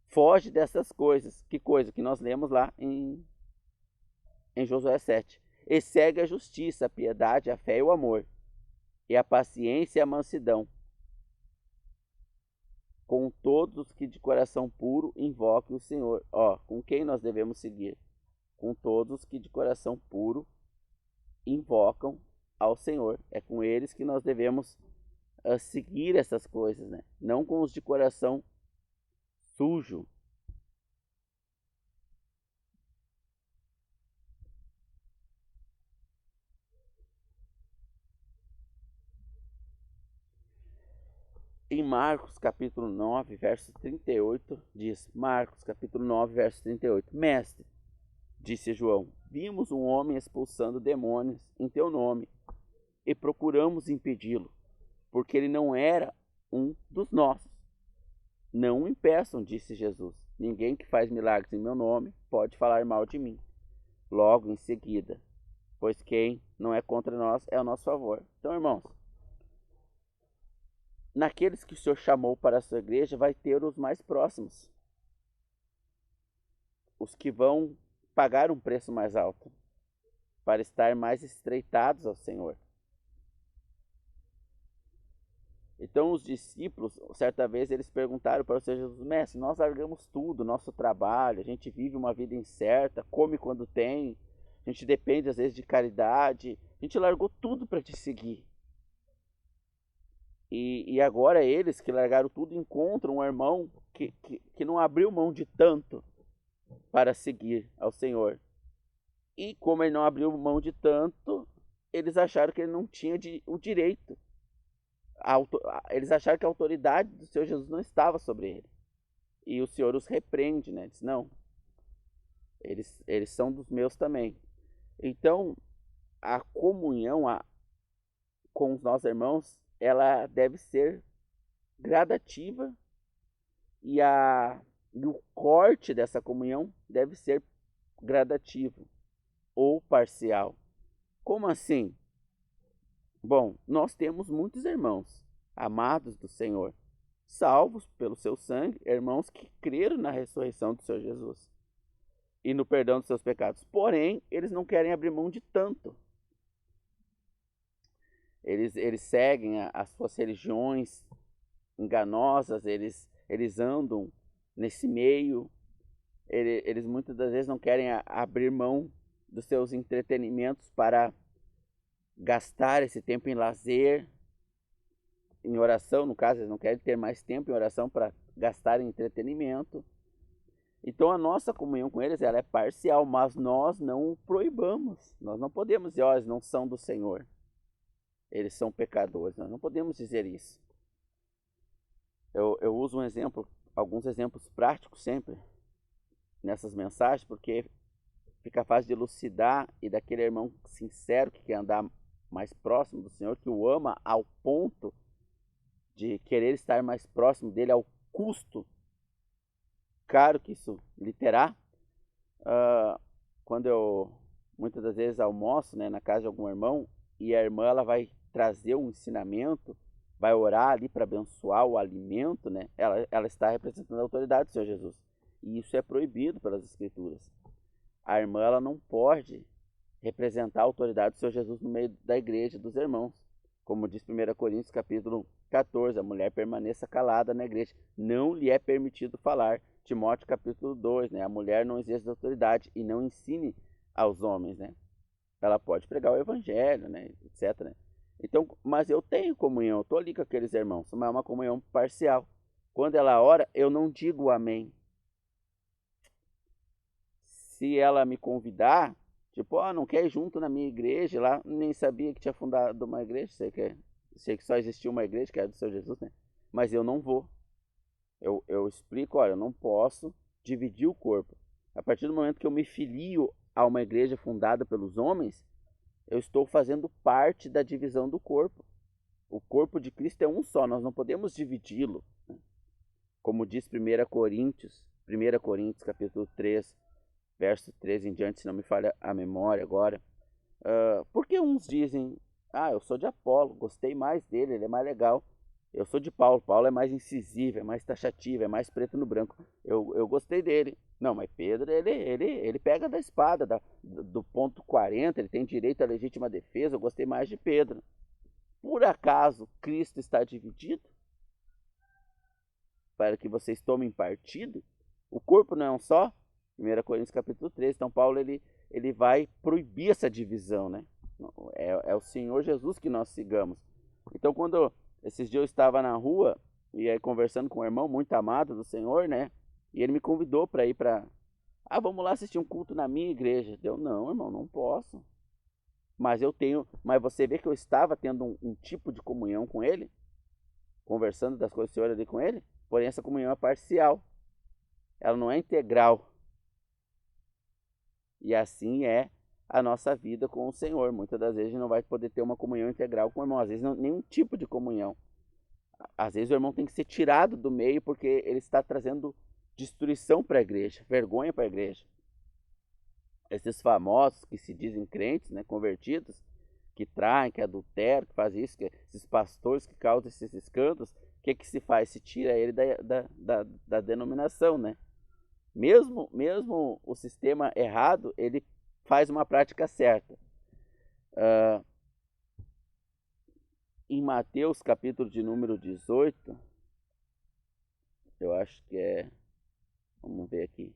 foge dessas coisas. Que coisa? Que nós lemos lá em Josué 7. E segue a justiça, a piedade, a fé e o amor, e a paciência e a mansidão, com todos que de coração puro invoquem o Senhor. Ó, com quem nós devemos seguir? Com todos que de coração puro invocam ao Senhor. É com eles que nós devemos seguir essas coisas, né? Não com os de coração sujo. Em Marcos capítulo 9, verso 38, diz, Marcos capítulo 9, verso 38, Mestre, disse João, vimos um homem expulsando demônios em teu nome e procuramos impedi-lo, porque ele não era um dos nossos. Não o impeçam, disse Jesus. Ninguém que faz milagres em meu nome pode falar mal de mim. Logo em seguida, pois quem não é contra nós é ao nosso favor. Então, irmãos, naqueles que o Senhor chamou para a sua igreja, vai ter os mais próximos. Os que vão pagar um preço mais alto para estar mais estreitados ao Senhor. Então os discípulos, certa vez, eles perguntaram para o Senhor Jesus, Mestre, nós largamos tudo, nosso trabalho, a gente vive uma vida incerta, come quando tem, a gente depende às vezes de caridade, a gente largou tudo para te seguir. E agora eles que largaram tudo encontram um irmão que não abriu mão de tanto para seguir ao Senhor. E como ele não abriu mão de tanto, eles acharam que ele não tinha o direito. Eles acharam que a autoridade do Senhor Jesus não estava sobre ele. E o Senhor os repreende, né? Diz, não, eles são dos meus também. Então, a comunhão com os nossos irmãos, ela deve ser gradativa e o corte dessa comunhão deve ser gradativo ou parcial. Como assim? Bom, nós temos muitos irmãos amados do Senhor, salvos pelo seu sangue, irmãos que creram na ressurreição do Senhor Jesus e no perdão dos seus pecados. Porém, eles não querem abrir mão de tanto. Eles seguem as suas religiões enganosas, eles andam nesse meio, eles muitas das vezes não querem abrir mão dos seus entretenimentos para gastar esse tempo em lazer, em oração, no caso, eles não querem ter mais tempo em oração para gastar em entretenimento. Então a nossa comunhão com eles ela é parcial, mas nós não o proibamos. Nós não podemos dizer, ó, eles não são do Senhor. Eles são pecadores. Nós não podemos dizer isso. Eu uso alguns exemplos práticos sempre nessas mensagens, porque fica fácil de elucidar e daquele irmão sincero que quer andar mais próximo do Senhor, que o ama ao ponto de querer estar mais próximo dele, ao custo caro que isso lhe terá. Quando eu muitas das vezes almoço, né, na casa de algum irmão, e a irmã ela vai trazer um ensinamento, vai orar ali para abençoar o alimento, né? Ela está representando a autoridade do Senhor Jesus. E isso é proibido pelas Escrituras. A irmã ela não pode representar a autoridade do Senhor Jesus no meio da igreja dos irmãos. Como diz 1 Coríntios capítulo 14, a mulher permaneça calada na igreja, não lhe é permitido falar. Timóteo capítulo 2, né? A mulher não exerce autoridade e não ensine aos homens, né? Ela pode pregar o evangelho, né? Etc, né? Então, mas eu tenho comunhão, eu estou ali com aqueles irmãos, mas é uma comunhão parcial. Quando ela ora, eu não digo amém. Se ela me convidar, tipo, não quer ir junto na minha igreja lá, nem sabia que tinha fundado uma igreja, sei que só existia uma igreja, que era do Senhor Jesus, né? Mas eu não vou. Eu explico, olha, eu não posso dividir o corpo. A partir do momento que eu me filio a uma igreja fundada pelos homens, eu estou fazendo parte da divisão do corpo. O corpo de Cristo é um só, nós não podemos dividi-lo. Como diz 1 Coríntios capítulo 3, verso 13 em diante, se não me falha a memória agora. Porque uns dizem, eu sou de Apolo, gostei mais dele, ele é mais legal. Eu sou de Paulo, Paulo é mais incisivo, é mais taxativo, é mais preto no branco. Eu gostei dele. Não, mas Pedro, ele pega da espada, do ponto 40, ele tem direito à legítima defesa, eu gostei mais de Pedro. Por acaso Cristo está dividido? Para que vocês tomem partido? O corpo não é um só? 1 Coríntios capítulo 3, então Paulo ele vai proibir essa divisão, né? É o Senhor Jesus que nós sigamos. Então quando esses dias eu estava na rua e aí conversando com um irmão muito amado do Senhor, né? E ele me convidou para ir vamos lá assistir um culto na minha igreja. Eu, não, irmão, não posso. Mas você vê que eu estava tendo um tipo de comunhão com ele, conversando das coisas do Senhor ali com ele, porém essa comunhão é parcial. Ela não é integral. E assim é a nossa vida com o Senhor. Muitas das vezes a gente não vai poder ter uma comunhão integral com o irmão. Às vezes nenhum tipo de comunhão. Às vezes o irmão tem que ser tirado do meio porque ele está trazendo destruição para a igreja, vergonha para a igreja. Esses famosos que se dizem crentes, né, convertidos, que traem, que adulteram, que fazem isso, esses pastores que causam esses escândalos, o que se faz? Se tira ele da denominação, né? Mesmo o sistema errado, ele faz uma prática certa. Em Mateus, capítulo de número 18, eu acho que é... Vamos ver aqui.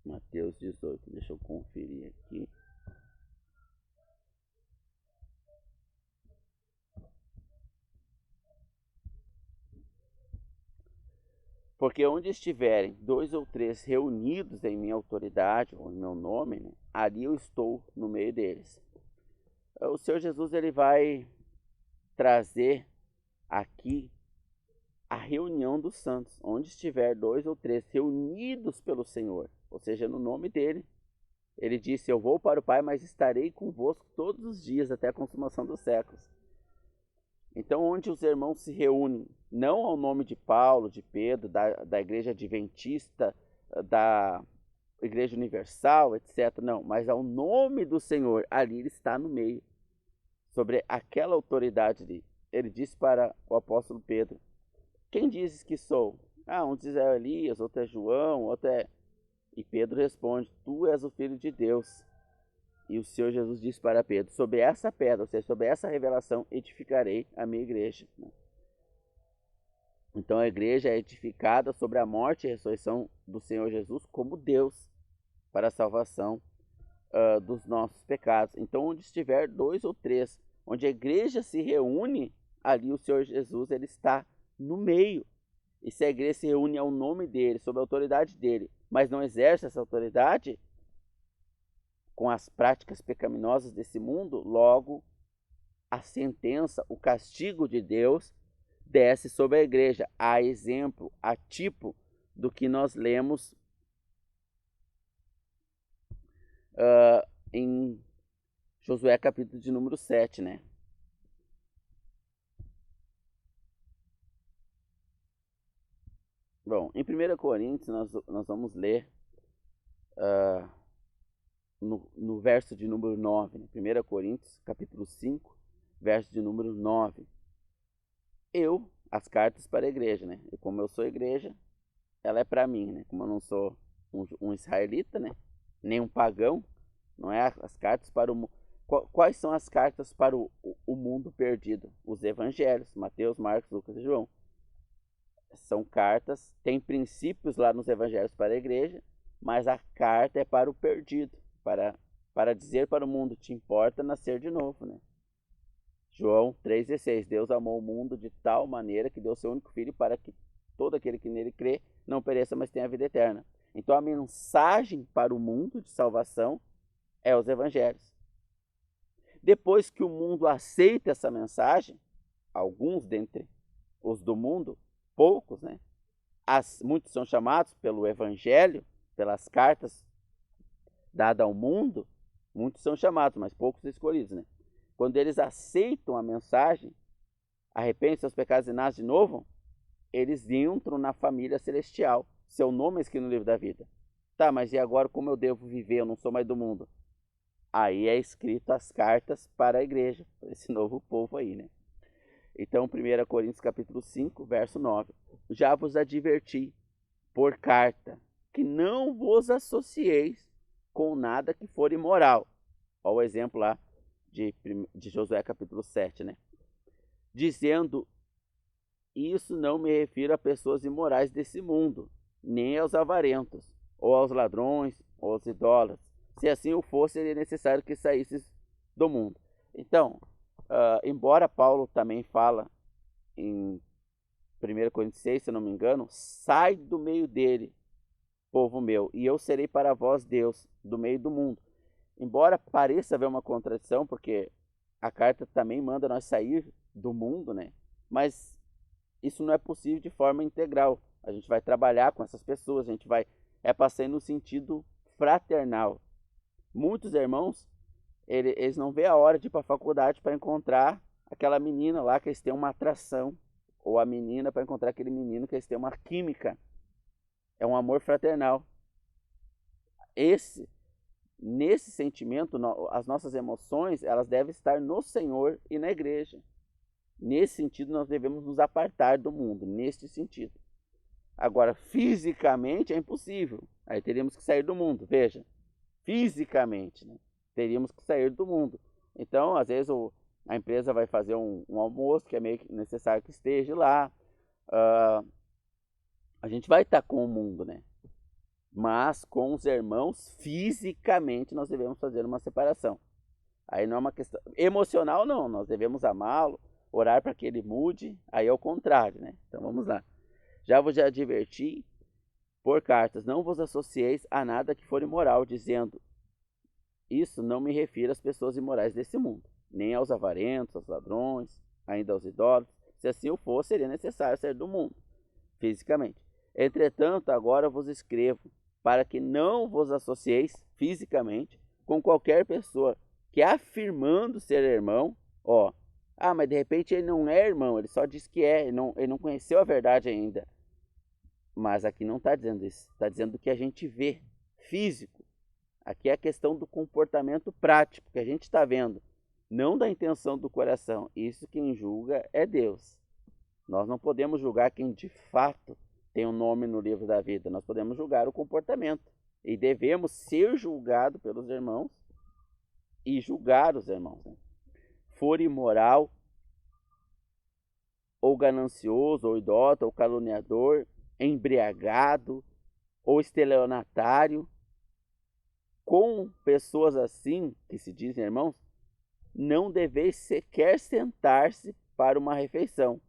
Mateus 18, deixa eu conferir aqui. Porque onde estiverem 2 ou 3 reunidos em minha autoridade, ou em meu nome, né, ali eu estou no meio deles. O Senhor Jesus ele vai trazer aqui a reunião dos santos. Onde estiver 2 ou 3 reunidos pelo Senhor, ou seja, no nome dele. Ele disse, eu vou para o Pai, mas estarei convosco todos os dias até a consumação dos séculos. Então, onde os irmãos se reúnem, não ao nome de Paulo, de Pedro, da Igreja Adventista, da Igreja Universal, etc., não, mas ao nome do Senhor, ali ele está no meio, sobre aquela autoridade ali. Ele disse para o apóstolo Pedro, quem dizes que sou? Um diz é Elias, outro é João, outro é... E Pedro responde, tu és o Filho de Deus. E o Senhor Jesus disse para Pedro, sobre essa pedra, ou seja, sobre essa revelação, edificarei a minha igreja. Então a igreja é edificada sobre a morte e a ressurreição do Senhor Jesus como Deus, para a salvação dos nossos pecados. Então onde estiver 2 ou 3, onde a igreja se reúne, ali o Senhor Jesus ele está no meio. E se a igreja se reúne ao nome dele, sob a autoridade dele, mas não exerce essa autoridade, com as práticas pecaminosas desse mundo, logo a sentença, o castigo de Deus desce sobre a igreja, a exemplo, a tipo do que nós lemos em Josué capítulo de número 7, né? Bom, em 1 Coríntios nós vamos ler no verso de número 9, né? 1 Coríntios capítulo 5, verso de número 9. As cartas para a igreja, né? E como eu sou igreja, ela é para mim, né? Como eu não sou um israelita, né? Nem um pagão, não é as cartas para o mundo. Quais são as cartas para o mundo perdido? Os evangelhos, Mateus, Marcos, Lucas e João. São cartas, tem princípios lá nos evangelhos para a igreja, mas a carta é para o perdido, para dizer para o mundo, te importa nascer de novo, né? João 3,16, Deus amou o mundo de tal maneira que deu seu único filho para que todo aquele que nele crê não pereça, mas tenha a vida eterna. Então a mensagem para o mundo de salvação é os evangelhos. Depois que o mundo aceita essa mensagem, alguns dentre os do mundo, poucos, né? Muitos são chamados pelo evangelho, pelas cartas dadas ao mundo, muitos são chamados, mas poucos escolhidos, né? Quando eles aceitam a mensagem, arrependem seus pecados e nascem de novo, eles entram na família celestial. Seu nome é escrito no livro da vida. Tá, mas e agora como eu devo viver? Eu não sou mais do mundo. Aí é escrito as cartas para a igreja, para esse novo povo aí, né? Então, 1 Coríntios capítulo 5, verso 9. Já vos adverti por carta que não vos associeis com nada que for imoral. Olha o exemplo lá de Josué capítulo 7, né? Dizendo, isso não me refiro a pessoas imorais desse mundo, nem aos avarentos, ou aos ladrões, ou aos idólatras. Se assim o fosse, seria necessário que saísses do mundo. Então, embora Paulo também fala em 1 Coríntios 6, se eu não me engano, sai do meio dele, povo meu, e eu serei para vós Deus, do meio do mundo. Embora pareça haver uma contradição, porque a carta também manda nós sair do mundo, né? Mas isso não é possível de forma integral. A gente vai trabalhar com essas pessoas, a gente vai passar no sentido fraternal. Muitos irmãos, eles não vê a hora de ir para a faculdade para encontrar aquela menina lá que eles têm uma atração, ou a menina para encontrar aquele menino que eles têm uma química. É um amor fraternal. Nesse sentimento, as nossas emoções, elas devem estar no Senhor e na igreja. Nesse sentido, nós devemos nos apartar do mundo, nesse sentido. Agora, fisicamente é impossível. Aí teríamos que sair do mundo, veja. Fisicamente, né? Teríamos que sair do mundo. Então, às vezes, a empresa vai fazer um almoço, que é meio necessário que esteja lá. A gente vai estar com o mundo, né? Mas com os irmãos, fisicamente, nós devemos fazer uma separação. Aí não é uma questão emocional, não. Nós devemos amá-lo, orar para que ele mude. Aí é o contrário, né? Então vamos lá. Já vos adverti por cartas, não vos associeis a nada que for imoral, dizendo, isso não me refiro às pessoas imorais desse mundo, nem aos avarentos, aos ladrões, ainda aos idólatras. Se assim o fosse, seria necessário sair do mundo, fisicamente. Entretanto, agora vos escrevo, para que não vos associeis fisicamente com qualquer pessoa que, afirmando ser irmão, mas de repente ele não é irmão, ele só diz que é, ele não conheceu a verdade ainda. Mas aqui não está dizendo isso, está dizendo que a gente vê, físico. Aqui é a questão do comportamento prático, que a gente está vendo, não da intenção do coração. Isso quem julga é Deus. Nós não podemos julgar quem de fato tem um nome no livro da vida, nós podemos julgar o comportamento. E devemos ser julgados pelos irmãos e julgar os irmãos, né? For imoral, ou ganancioso, ou idólatra, ou caluniador, embriagado, ou estelionatário, com pessoas assim, que se dizem irmãos, não deveis sequer sentar-se para uma refeição.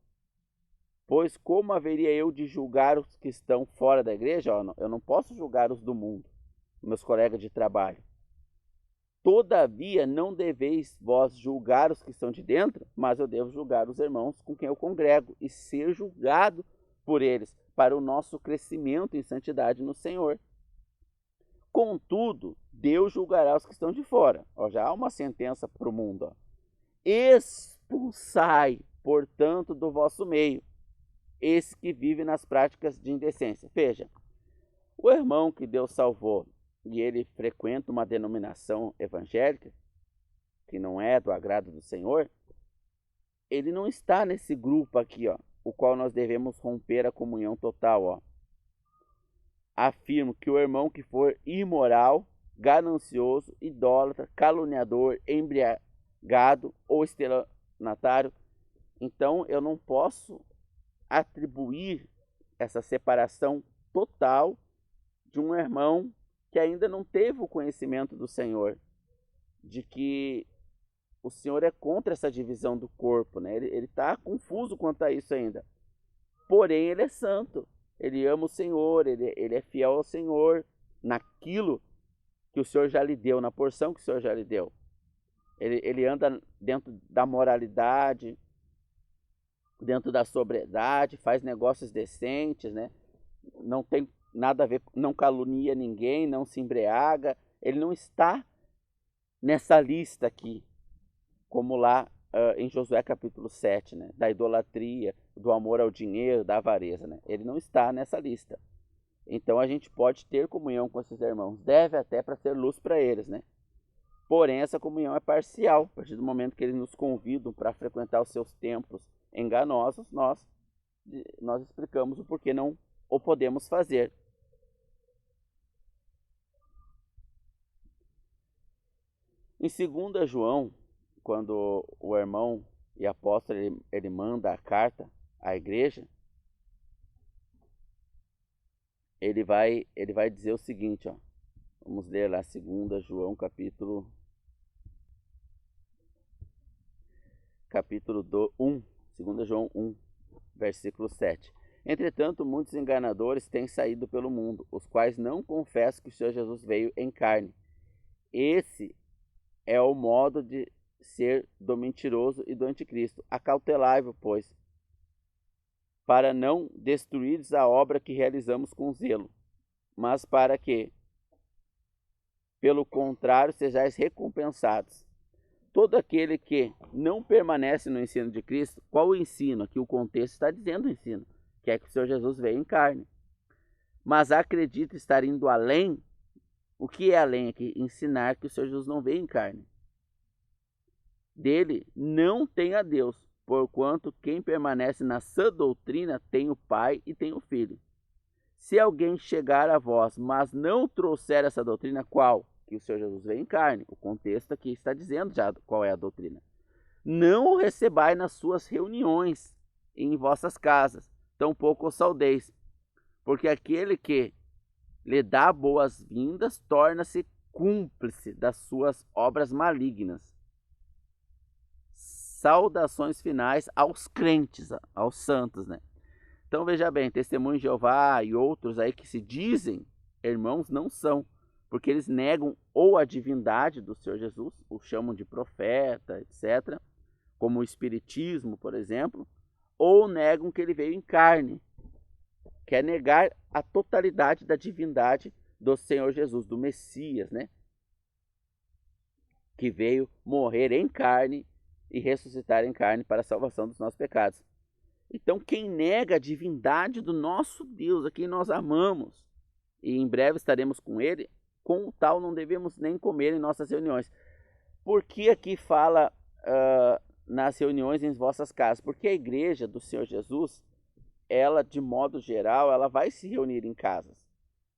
Pois como haveria eu de julgar os que estão fora da igreja? Eu não posso julgar os do mundo, meus colegas de trabalho. Todavia, não deveis vós julgar os que estão de dentro, mas eu devo julgar os irmãos com quem eu congrego e ser julgado por eles, para o nosso crescimento em santidade no Senhor. Contudo, Deus julgará os que estão de fora. Já há uma sentença para o mundo. Expulsai, portanto, do vosso meio esse que vive nas práticas de indecência. Veja, o irmão que Deus salvou e ele frequenta uma denominação evangélica, que não é do agrado do Senhor, ele não está nesse grupo aqui, o qual nós devemos romper a comunhão total. Afirmo que o irmão que for imoral, ganancioso, idólatra, caluniador, embriagado ou estelionatário. Então eu não posso atribuir essa separação total de um irmão que ainda não teve o conhecimento do Senhor, de que o Senhor é contra essa divisão do corpo, né? Ele está confuso quanto a isso ainda. Porém, ele é santo, ele ama o Senhor, ele é fiel ao Senhor naquilo que o Senhor já lhe deu, na porção que o Senhor já lhe deu. Ele anda dentro da moralidade, dentro da sobriedade, faz negócios decentes, né? Não tem nada a ver, não calunia ninguém, não se embriaga. Ele não está nessa lista aqui, como lá em Josué capítulo 7, né? Da idolatria, do amor ao dinheiro, da avareza, né? Ele não está nessa lista. Então a gente pode ter comunhão com esses irmãos, deve até para ser luz para eles, né? Porém, essa comunhão é parcial. A partir do momento que eles nos convidam para frequentar os seus templos enganosos, nós explicamos o porquê não o podemos fazer. Em 2 João, quando o irmão e apóstolo ele manda a carta à igreja, ele vai dizer o seguinte, ó. Vamos ler lá 2 João capítulo 1, 2 João 1, versículo 7. Entretanto, muitos enganadores têm saído pelo mundo, os quais não confessam que o Senhor Jesus veio em carne. Esse é o modo de ser do mentiroso e do anticristo. Acautelai-vos, pois, para não destruires a obra que realizamos com zelo, mas para que, pelo contrário, sejais recompensados. Todo aquele que não permanece no ensino de Cristo, qual o ensino? Aqui o contexto está dizendo o ensino, que é que o Senhor Jesus veio em carne. Mas acredita estar indo além. O que é além aqui? Ensinar que o Senhor Jesus não veio em carne. Dele não tem a Deus, porquanto quem permanece na sã doutrina tem o Pai e tem o Filho. Se alguém chegar a vós, mas não trouxer essa doutrina, qual? Que o Senhor Jesus veio em carne. O contexto aqui está dizendo já qual é a doutrina. Não o recebais nas suas reuniões e em vossas casas, tampouco o saudeis, porque aquele que lhe dá boas-vindas torna-se cúmplice das suas obras malignas. Saudações finais aos crentes, aos santos, né? Então veja bem, Testemunho de Jeová e outros aí que se dizem irmãos não são, porque eles negam ou a divindade do Senhor Jesus, o chamam de profeta, etc., como o Espiritismo, por exemplo, ou negam que ele veio em carne, quer negar a totalidade da divindade do Senhor Jesus, do Messias, né? Que veio morrer em carne e ressuscitar em carne para a salvação dos nossos pecados. Então, quem nega a divindade do nosso Deus, a quem nós amamos, e em breve estaremos com ele, com o tal não devemos nem comer em nossas reuniões. Por que aqui fala nas reuniões em vossas casas? Porque a igreja do Senhor Jesus, ela, de modo geral, ela vai se reunir em casas.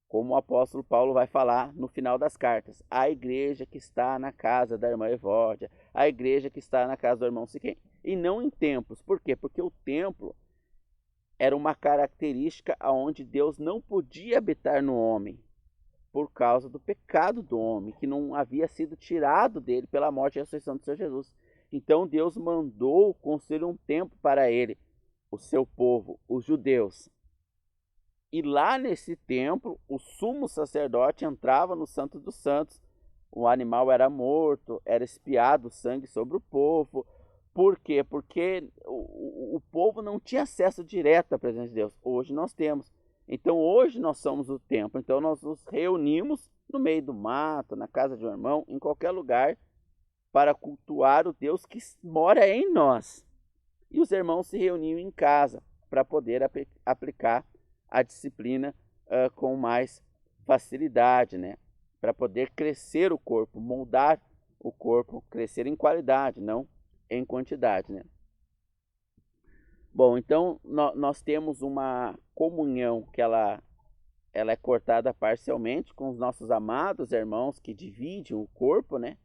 Como o apóstolo Paulo vai falar no final das cartas. A igreja que está na casa da irmã Evódia, a igreja que está na casa do irmão Siquém. E não em templos. Por quê? Porque o templo era uma característica onde Deus não podia habitar no homem, por causa do pecado do homem, que não havia sido tirado dele pela morte e ressurreição do Senhor Jesus. Então Deus mandou construir um templo para ele, o seu povo, os judeus. E lá nesse templo, o sumo sacerdote entrava no Santo dos Santos. O animal era morto, era espiado o sangue sobre o povo. Por quê? Porque o povo não tinha acesso direto à presença de Deus. Hoje nós temos. Então hoje nós somos o templo. Então nós nos reunimos no meio do mato, na casa de um irmão, em qualquer lugar, para cultuar o Deus que mora em nós. E os irmãos se reuniam em casa para poder aplicar a disciplina com mais facilidade, né? Para poder crescer o corpo, moldar o corpo, crescer em qualidade, não em quantidade, né? Bom, então nós temos uma comunhão que ela ela é cortada parcialmente com os nossos amados irmãos que dividem o corpo, né?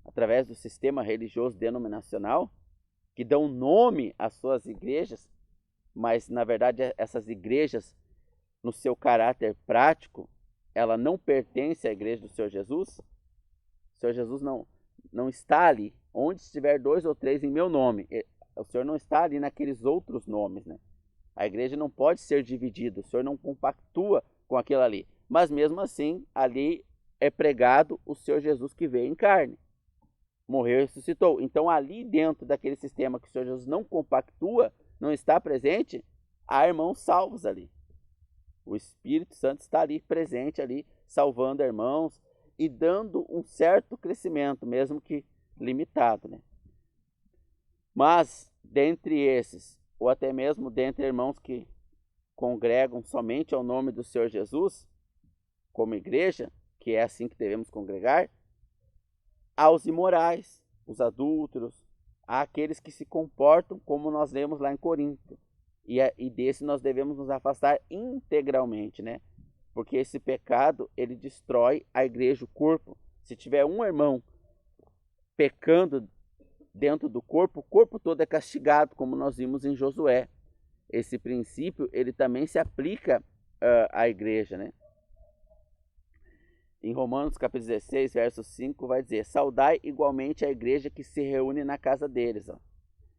Através do sistema religioso denominacional, que dão nome às suas igrejas, mas na verdade essas igrejas, no seu caráter prático, ela não pertence à igreja do Senhor Jesus. O Senhor Jesus não está ali. Onde estiver 2 ou 3 em meu nome, o Senhor não está ali naqueles outros nomes, né? A igreja não pode ser dividida, o Senhor não compactua com aquilo ali. Mas mesmo assim, ali é pregado o Senhor Jesus que veio em carne. Morreu e ressuscitou. Então ali dentro daquele sistema que o Senhor Jesus não compactua, não está presente, há irmãos salvos ali. O Espírito Santo está ali presente ali, salvando irmãos e dando um certo crescimento, mesmo que limitado, né? Mas dentre esses, ou até mesmo dentre irmãos que congregam somente ao nome do Senhor Jesus, como igreja, que é assim que devemos congregar, há os imorais, os adúlteros, há aqueles que se comportam como nós lemos lá em Corinto. E desse nós devemos nos afastar integralmente, né? Porque esse pecado, ele destrói a igreja, o corpo. Se tiver um irmão pecando dentro do corpo, o corpo todo é castigado, como nós vimos em Josué. Esse princípio, ele também se aplica à igreja, né? Em Romanos capítulo 16, verso 5, vai dizer: saudai igualmente a igreja que se reúne na casa deles. Ó.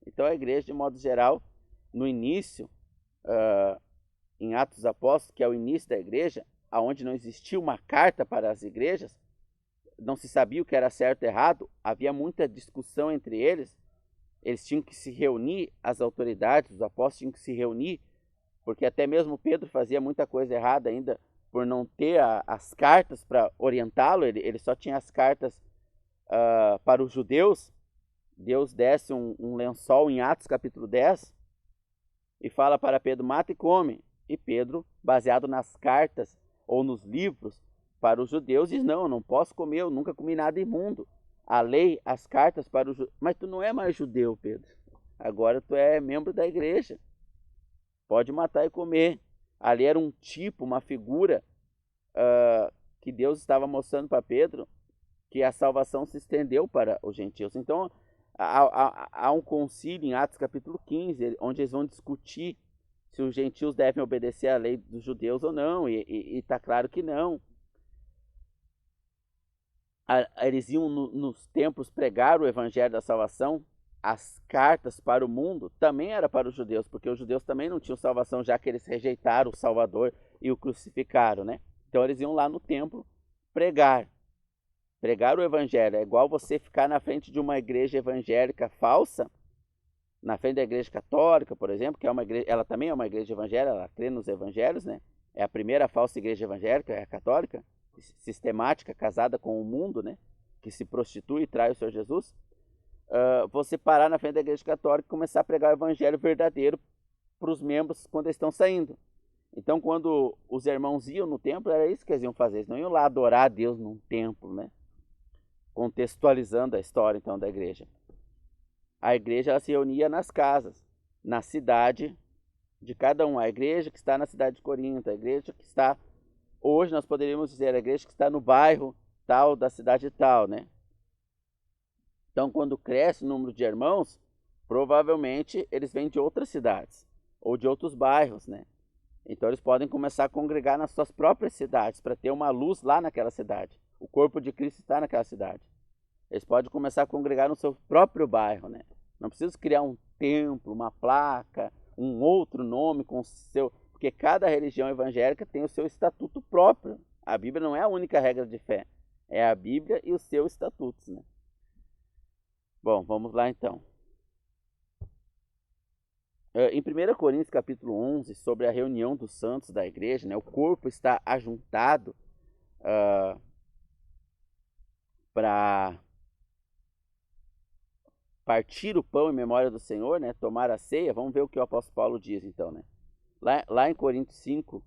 Então a igreja, de modo geral, no início, em Atos dos Apóstolos, que é o início da igreja, onde não existia uma carta para as igrejas, não se sabia o que era certo e errado, havia muita discussão entre eles tinham que se reunir, as autoridades, os apóstolos tinham que se reunir, porque até mesmo Pedro fazia muita coisa errada ainda, por não ter as cartas para orientá-lo, ele só tinha as cartas para os judeus. Deus desce um lençol em Atos capítulo 10 e fala para Pedro: mata e come. E Pedro, baseado nas cartas ou nos livros para os judeus, diz: não, eu não posso comer, eu nunca comi nada imundo. A lei, as cartas para os judeus. Mas tu não é mais judeu, Pedro. Agora tu é membro da igreja. Pode matar e comer. Ali era um tipo, uma figura que Deus estava mostrando para Pedro, que a salvação se estendeu para os gentios. Então, há um concílio em Atos capítulo 15, onde eles vão discutir se os gentios devem obedecer à lei dos judeus ou não, e está claro que não. Eles iam nos templos pregar o evangelho da salvação. As cartas para o mundo também era para os judeus, porque os judeus também não tinham salvação, já que eles rejeitaram o Salvador e o crucificaram, né? Então eles iam lá no templo pregar o evangelho. É igual você ficar na frente de uma igreja evangélica falsa, na frente da igreja católica, por exemplo, que é uma igreja, ela também é uma igreja evangélica, ela crê nos evangelhos, né? É a primeira falsa igreja evangélica, é a católica, sistemática, casada com o mundo, né? Que se prostitui e trai o Senhor Jesus. Você parar na frente da igreja católica e começar a pregar o evangelho verdadeiro para os membros quando eles estão saindo. Então, quando os irmãos iam no templo, era isso que eles iam fazer. Eles não iam lá adorar a Deus num templo, né? Contextualizando a história, então, da igreja. A igreja, ela se reunia nas casas, na cidade de cada um. A igreja que está na cidade de Corinto, a igreja que está, hoje nós poderíamos dizer, a igreja que está no bairro tal da cidade tal, né? Então, quando cresce o número de irmãos, provavelmente eles vêm de outras cidades ou de outros bairros, né? Então, eles podem começar a congregar nas suas próprias cidades para ter uma luz lá naquela cidade. O corpo de Cristo está naquela cidade. Eles podem começar a congregar no seu próprio bairro, né? Não precisa criar um templo, uma placa, um outro nome com seu... Porque cada religião evangélica tem o seu estatuto próprio. A Bíblia não é a única regra de fé. É a Bíblia e os seus estatutos, né? Bom, vamos lá então. Em 1 Coríntios capítulo 11, sobre a reunião dos santos da igreja, né, o corpo está ajuntado para partir o pão em memória do Senhor, né, tomar a ceia. Vamos ver o que o apóstolo Paulo diz então, né? Lá em Coríntios 5,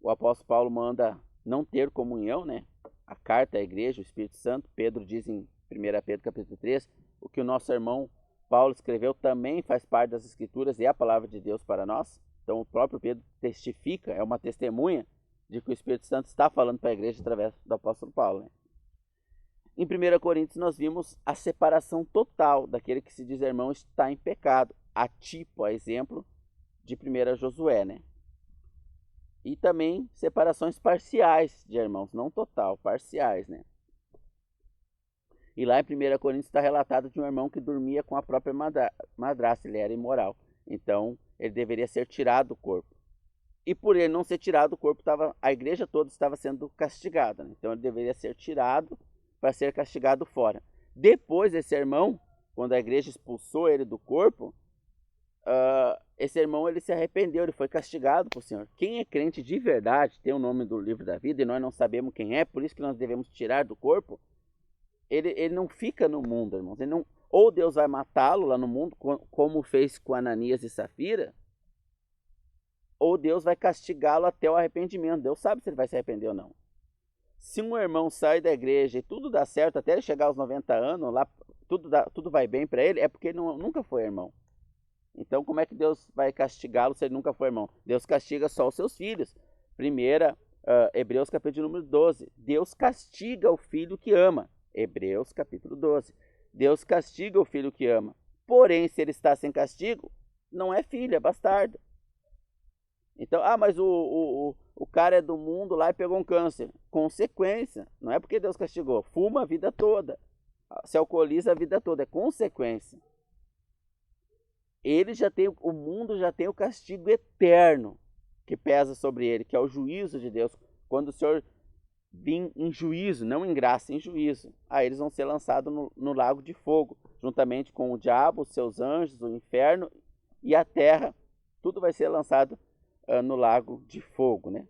o apóstolo Paulo manda não ter comunhão, né? A carta à igreja, o Espírito Santo. Pedro diz em 1 Pedro capítulo 3, o que o nosso irmão Paulo escreveu também faz parte das Escrituras e é a palavra de Deus para nós. Então o próprio Pedro testifica, é uma testemunha de que o Espírito Santo está falando para a igreja através do apóstolo Paulo, né? Em 1 Coríntios nós vimos a separação total daquele que se diz irmão está em pecado, a tipo, a exemplo de 1 Josué, né? E também separações parciais de irmãos, não total, parciais, né? E lá em 1 Coríntios está relatado de um irmão que dormia com a própria madrasta, ele era imoral. Então, ele deveria ser tirado do corpo. E por ele não ser tirado do corpo, a igreja toda estava sendo castigada, né? Então, ele deveria ser tirado para ser castigado fora. Depois, esse irmão, quando a igreja expulsou ele do corpo, esse irmão ele se arrependeu, ele foi castigado por Senhor. Quem é crente de verdade, tem o nome do livro da vida, e nós não sabemos quem é, por isso que nós devemos tirar do corpo. Ele não fica no mundo, irmãos. Ele não, ou Deus vai matá-lo lá no mundo, como fez com Ananias e Safira, ou Deus vai castigá-lo até o arrependimento. Deus sabe se ele vai se arrepender ou não. Se um irmão sai da igreja e tudo dá certo, até ele chegar aos 90 anos, lá tudo vai bem para ele, é porque ele nunca foi irmão. Então, como é que Deus vai castigá-lo se ele nunca foi irmão? Deus castiga só os seus filhos. Hebreus capítulo número 12. Deus castiga o filho que ama. Hebreus capítulo 12. Deus castiga o filho que ama. Porém, se ele está sem castigo, não é filho, é bastardo. Então, mas o cara é do mundo lá e pegou um câncer. Consequência. Não é porque Deus castigou. Fuma a vida toda. Se alcooliza a vida toda. É consequência. O mundo já tem o castigo eterno que pesa sobre ele, que é o juízo de Deus. Quando o Senhor vir em juízo, não em graça, em juízo, aí eles vão ser lançados no lago de fogo, juntamente com o diabo, os seus anjos, o inferno e a terra. Tudo vai ser lançado no lago de fogo, né?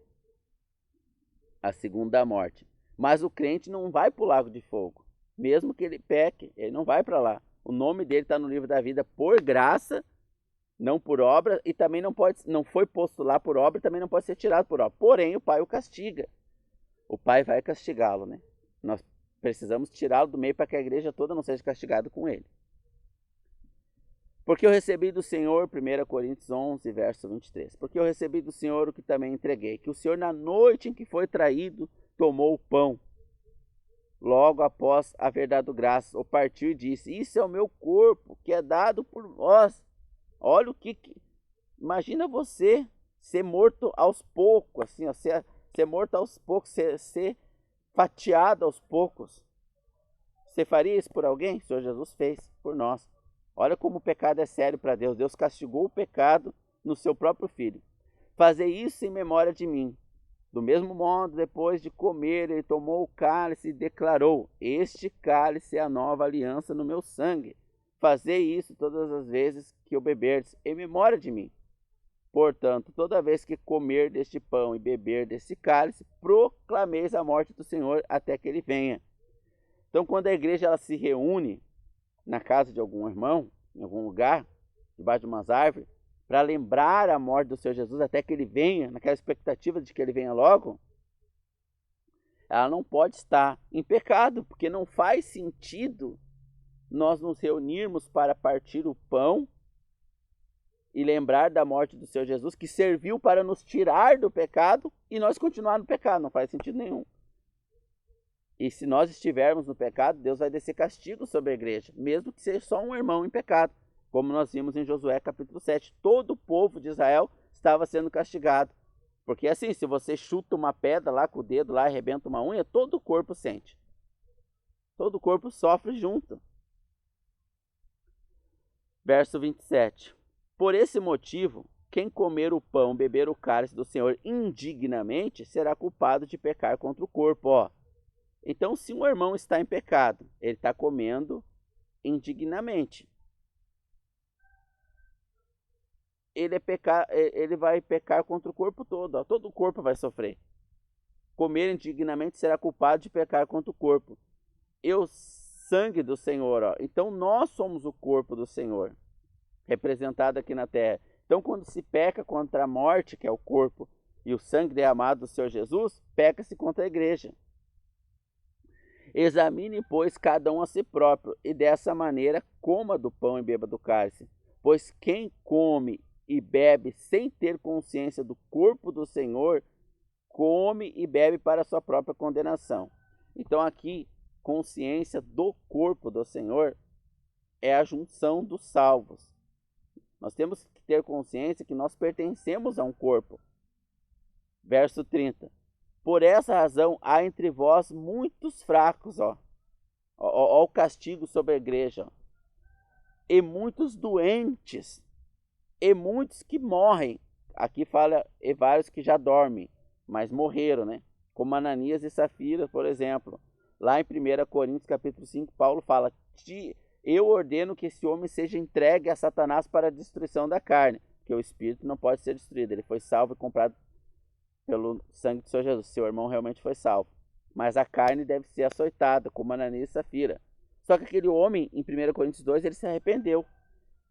A segunda morte. Mas o crente não vai para o lago de fogo. Mesmo que ele peque, ele não vai para lá. O nome dele está no livro da vida por graça, não por obra, e também não foi posto lá por obra, e também não pode ser tirado por obra. Porém, o Pai o castiga. O Pai vai castigá-lo, né? Nós precisamos tirá-lo do meio para que a igreja toda não seja castigada com ele. Porque eu recebi do Senhor, 1 Coríntios 11, verso 23. Porque eu recebi do Senhor o que também entreguei, que o Senhor, na noite em que foi traído, tomou o pão. Logo após haver dado graças, o partiu e disse: isso é o meu corpo, que é dado por vós. Olha o que... Imagina você ser morto aos poucos, assim, ó, ser morto aos poucos, ser fatiado aos poucos. Você faria isso por alguém? O Senhor Jesus fez por nós. Olha como o pecado é sério para Deus. Deus castigou o pecado no seu próprio Filho. Fazei isso em memória de mim. Do mesmo modo, depois de comer, ele tomou o cálice e declarou: este cálice é a nova aliança no meu sangue. Fazei isso todas as vezes que o beberdes, em memória de mim. Portanto, toda vez que comer deste pão e beber deste cálice, proclameis a morte do Senhor até que ele venha. Então, quando a igreja ela se reúne na casa de algum irmão, em algum lugar, debaixo de umas árvores, para lembrar a morte do Senhor Jesus até que ele venha, naquela expectativa de que ele venha logo, ela não pode estar em pecado, porque não faz sentido nós nos reunirmos para partir o pão e lembrar da morte do Senhor Jesus, que serviu para nos tirar do pecado, e nós continuar no pecado. Não faz sentido nenhum. E se nós estivermos no pecado, Deus vai descer castigo sobre a igreja, mesmo que seja só um irmão em pecado, como nós vimos em Josué capítulo 7. Todo o povo de Israel estava sendo castigado. Porque assim, se você chuta uma pedra lá com o dedo, lá arrebenta uma unha, todo o corpo sente. Todo o corpo sofre junto. Verso 27. Por esse motivo, quem comer o pão, beber o cálice do Senhor indignamente, será culpado de pecar contra o corpo. Ó. Então, se um irmão está em pecado, ele está comendo indignamente. Ele vai pecar contra o corpo todo. Ó. Todo o corpo vai sofrer. Comer indignamente será culpado de pecar contra o corpo. E o sangue do Senhor. Ó. Então, nós somos o corpo do Senhor, representado aqui na terra. Então, quando se peca contra a morte, que é o corpo, e o sangue derramado do Senhor Jesus, peca-se contra a igreja. Examine, pois, cada um a si próprio, e dessa maneira coma do pão e beba do cálice. Pois quem come e bebe sem ter consciência do corpo do Senhor, come e bebe para a sua própria condenação. Então aqui, consciência do corpo do Senhor é a junção dos salvos. Nós temos que ter consciência que nós pertencemos a um corpo. Verso 30. Por essa razão há entre vós muitos fracos, ó o castigo sobre a igreja, ó. E muitos doentes, e muitos que morrem. Aqui fala e vários que já dormem, mas morreram, né? Como Ananias e Safira, por exemplo. Lá em 1 Coríntios capítulo 5, Paulo fala: eu ordeno que esse homem seja entregue a Satanás para a destruição da carne, porque o espírito não pode ser destruído. Ele foi salvo e comprado pelo sangue do Senhor Jesus. Seu irmão realmente foi salvo. Mas a carne deve ser açoitada, como Ananias e Safira. Só que aquele homem, em 1 Coríntios 2, ele se arrependeu.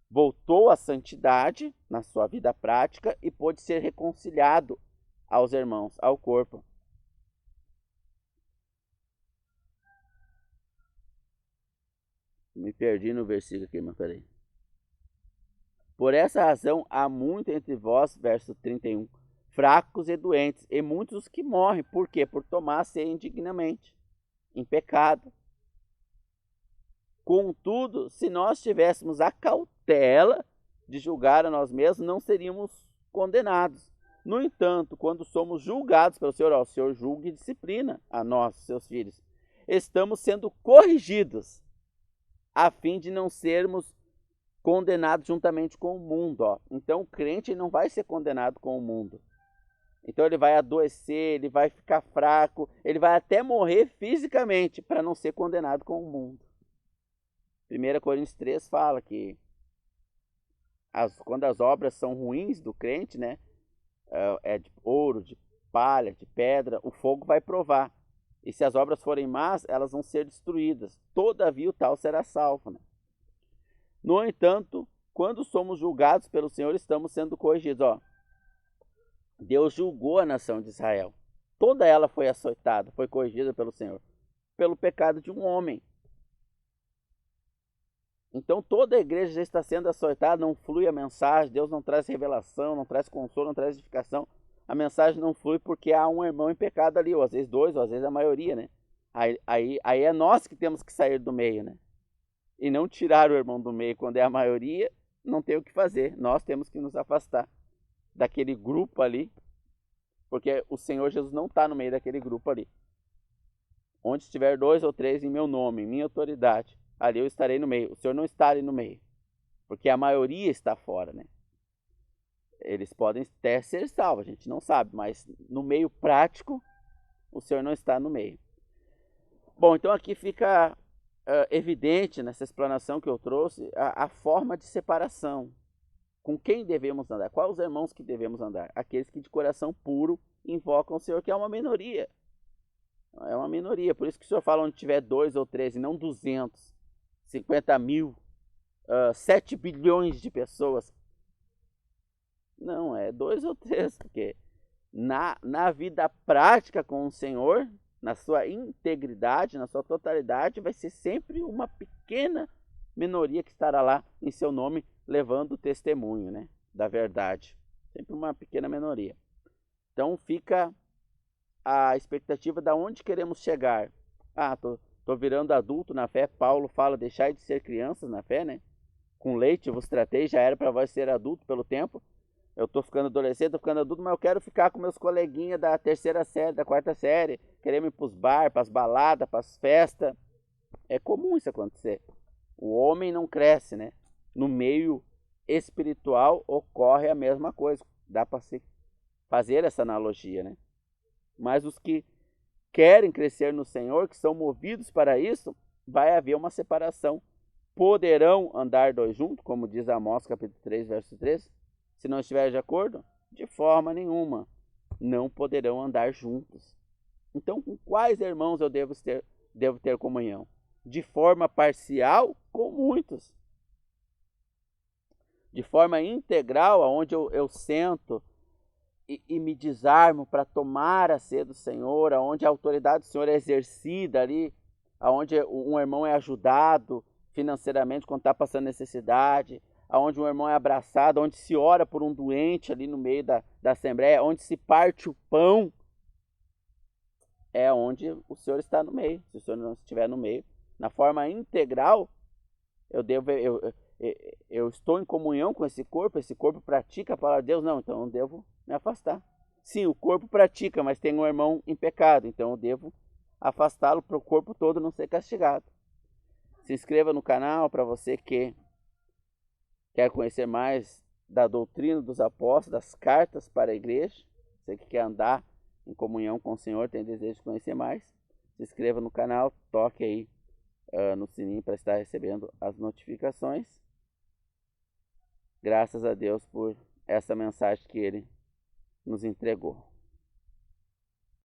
Voltou à santidade na sua vida prática e pôde ser reconciliado aos irmãos, ao corpo. Me perdi no versículo aqui, mas peraí. Por essa razão há muito entre vós, verso 31, fracos e doentes, e muitos que morrem. Por quê? Por tomar a ceia indignamente, em pecado. Contudo, se nós tivéssemos a cautela de julgar a nós mesmos, não seríamos condenados. No entanto, quando somos julgados pelo Senhor, o Senhor julga e disciplina a nós, seus filhos, estamos sendo corrigidos, a fim de não sermos condenados juntamente com o mundo. Ó. Então o crente não vai ser condenado com o mundo. Então ele vai adoecer, ele vai ficar fraco, ele vai até morrer fisicamente para não ser condenado com o mundo. 1 Coríntios 3 fala que quando as obras são ruins do crente, né, é de ouro, de palha, de pedra, o fogo vai provar. E se as obras forem más, elas vão ser destruídas. Todavia o tal será salvo. Né? No entanto, quando somos julgados pelo Senhor, estamos sendo corrigidos. Ó, Deus julgou a nação de Israel. Toda ela foi açoitada, foi corrigida pelo Senhor, pelo pecado de um homem. Então toda a igreja já está sendo açoitada, não flui a mensagem, Deus não traz revelação, não traz consolo, não traz edificação. A mensagem não flui porque há um irmão em pecado ali, ou às vezes dois, ou às vezes a maioria, né? Aí é nós que temos que sair do meio, né? E não tirar o irmão do meio quando é a maioria, não tem o que fazer. Nós temos que nos afastar daquele grupo ali, porque o Senhor Jesus não está no meio daquele grupo ali. Onde estiver 2 ou 3 em meu nome, em minha autoridade, ali eu estarei no meio. O Senhor não está ali no meio, porque a maioria está fora, né? Eles podem até ser salvos, a gente não sabe, mas no meio prático, o Senhor não está no meio. Bom, então aqui fica evidente nessa explanação que eu trouxe a forma de separação. Com quem devemos andar? Quais os irmãos que devemos andar? Aqueles que de coração puro invocam o Senhor, que é uma minoria. É uma minoria, por isso que o Senhor fala onde tiver 2 ou 3 e não 200, 50 mil, 7 bilhões de pessoas. Não, é 2 ou 3, porque na vida prática com o Senhor, na sua integridade, na sua totalidade, vai ser sempre uma pequena minoria que estará lá em seu nome, levando o testemunho, né, da verdade. Sempre uma pequena minoria. Então fica a expectativa de onde queremos chegar. Tô virando adulto na fé. Paulo fala, deixai de ser crianças na fé, né? Com leite vos tratei, já era para vós ser adulto pelo tempo. Eu tô ficando adolescente, tô ficando adulto, mas eu quero ficar com meus coleguinhas da 3ª série, da 4ª série. Queremos ir pros bar, pras baladas, pras festas. É comum isso acontecer. O homem não cresce, né? No meio espiritual ocorre a mesma coisa. Dá para se fazer essa analogia, né? Mas os que querem crescer no Senhor, que são movidos para isso, vai haver uma separação. Poderão andar 2 juntos, como diz Amós capítulo 3, verso 3? Se não estiverem de acordo, de forma nenhuma, não poderão andar juntos. Então, com quais irmãos eu devo ter comunhão? De forma parcial, com muitos. De forma integral, onde eu sento e me desarmo para tomar a ceia do Senhor, onde a autoridade do Senhor é exercida ali, onde um irmão é ajudado financeiramente quando está passando necessidade, onde um irmão é abraçado, onde se ora por um doente ali no meio da assembleia, onde se parte o pão é onde o Senhor está no meio. Se o Senhor não estiver no meio, na forma integral, eu estou em comunhão com esse corpo pratica a palavra de Deus, não, então eu devo me afastar. Sim, o corpo pratica, mas tem um irmão em pecado, então eu devo afastá-lo para o corpo todo não ser castigado. Se inscreva no canal para você que quer conhecer mais da doutrina dos apóstolos, das cartas para a igreja. Você que quer andar em comunhão com o Senhor, tem desejo de conhecer mais, se inscreva no canal, toque aí no sininho para estar recebendo as notificações. Graças a Deus por essa mensagem que Ele nos entregou.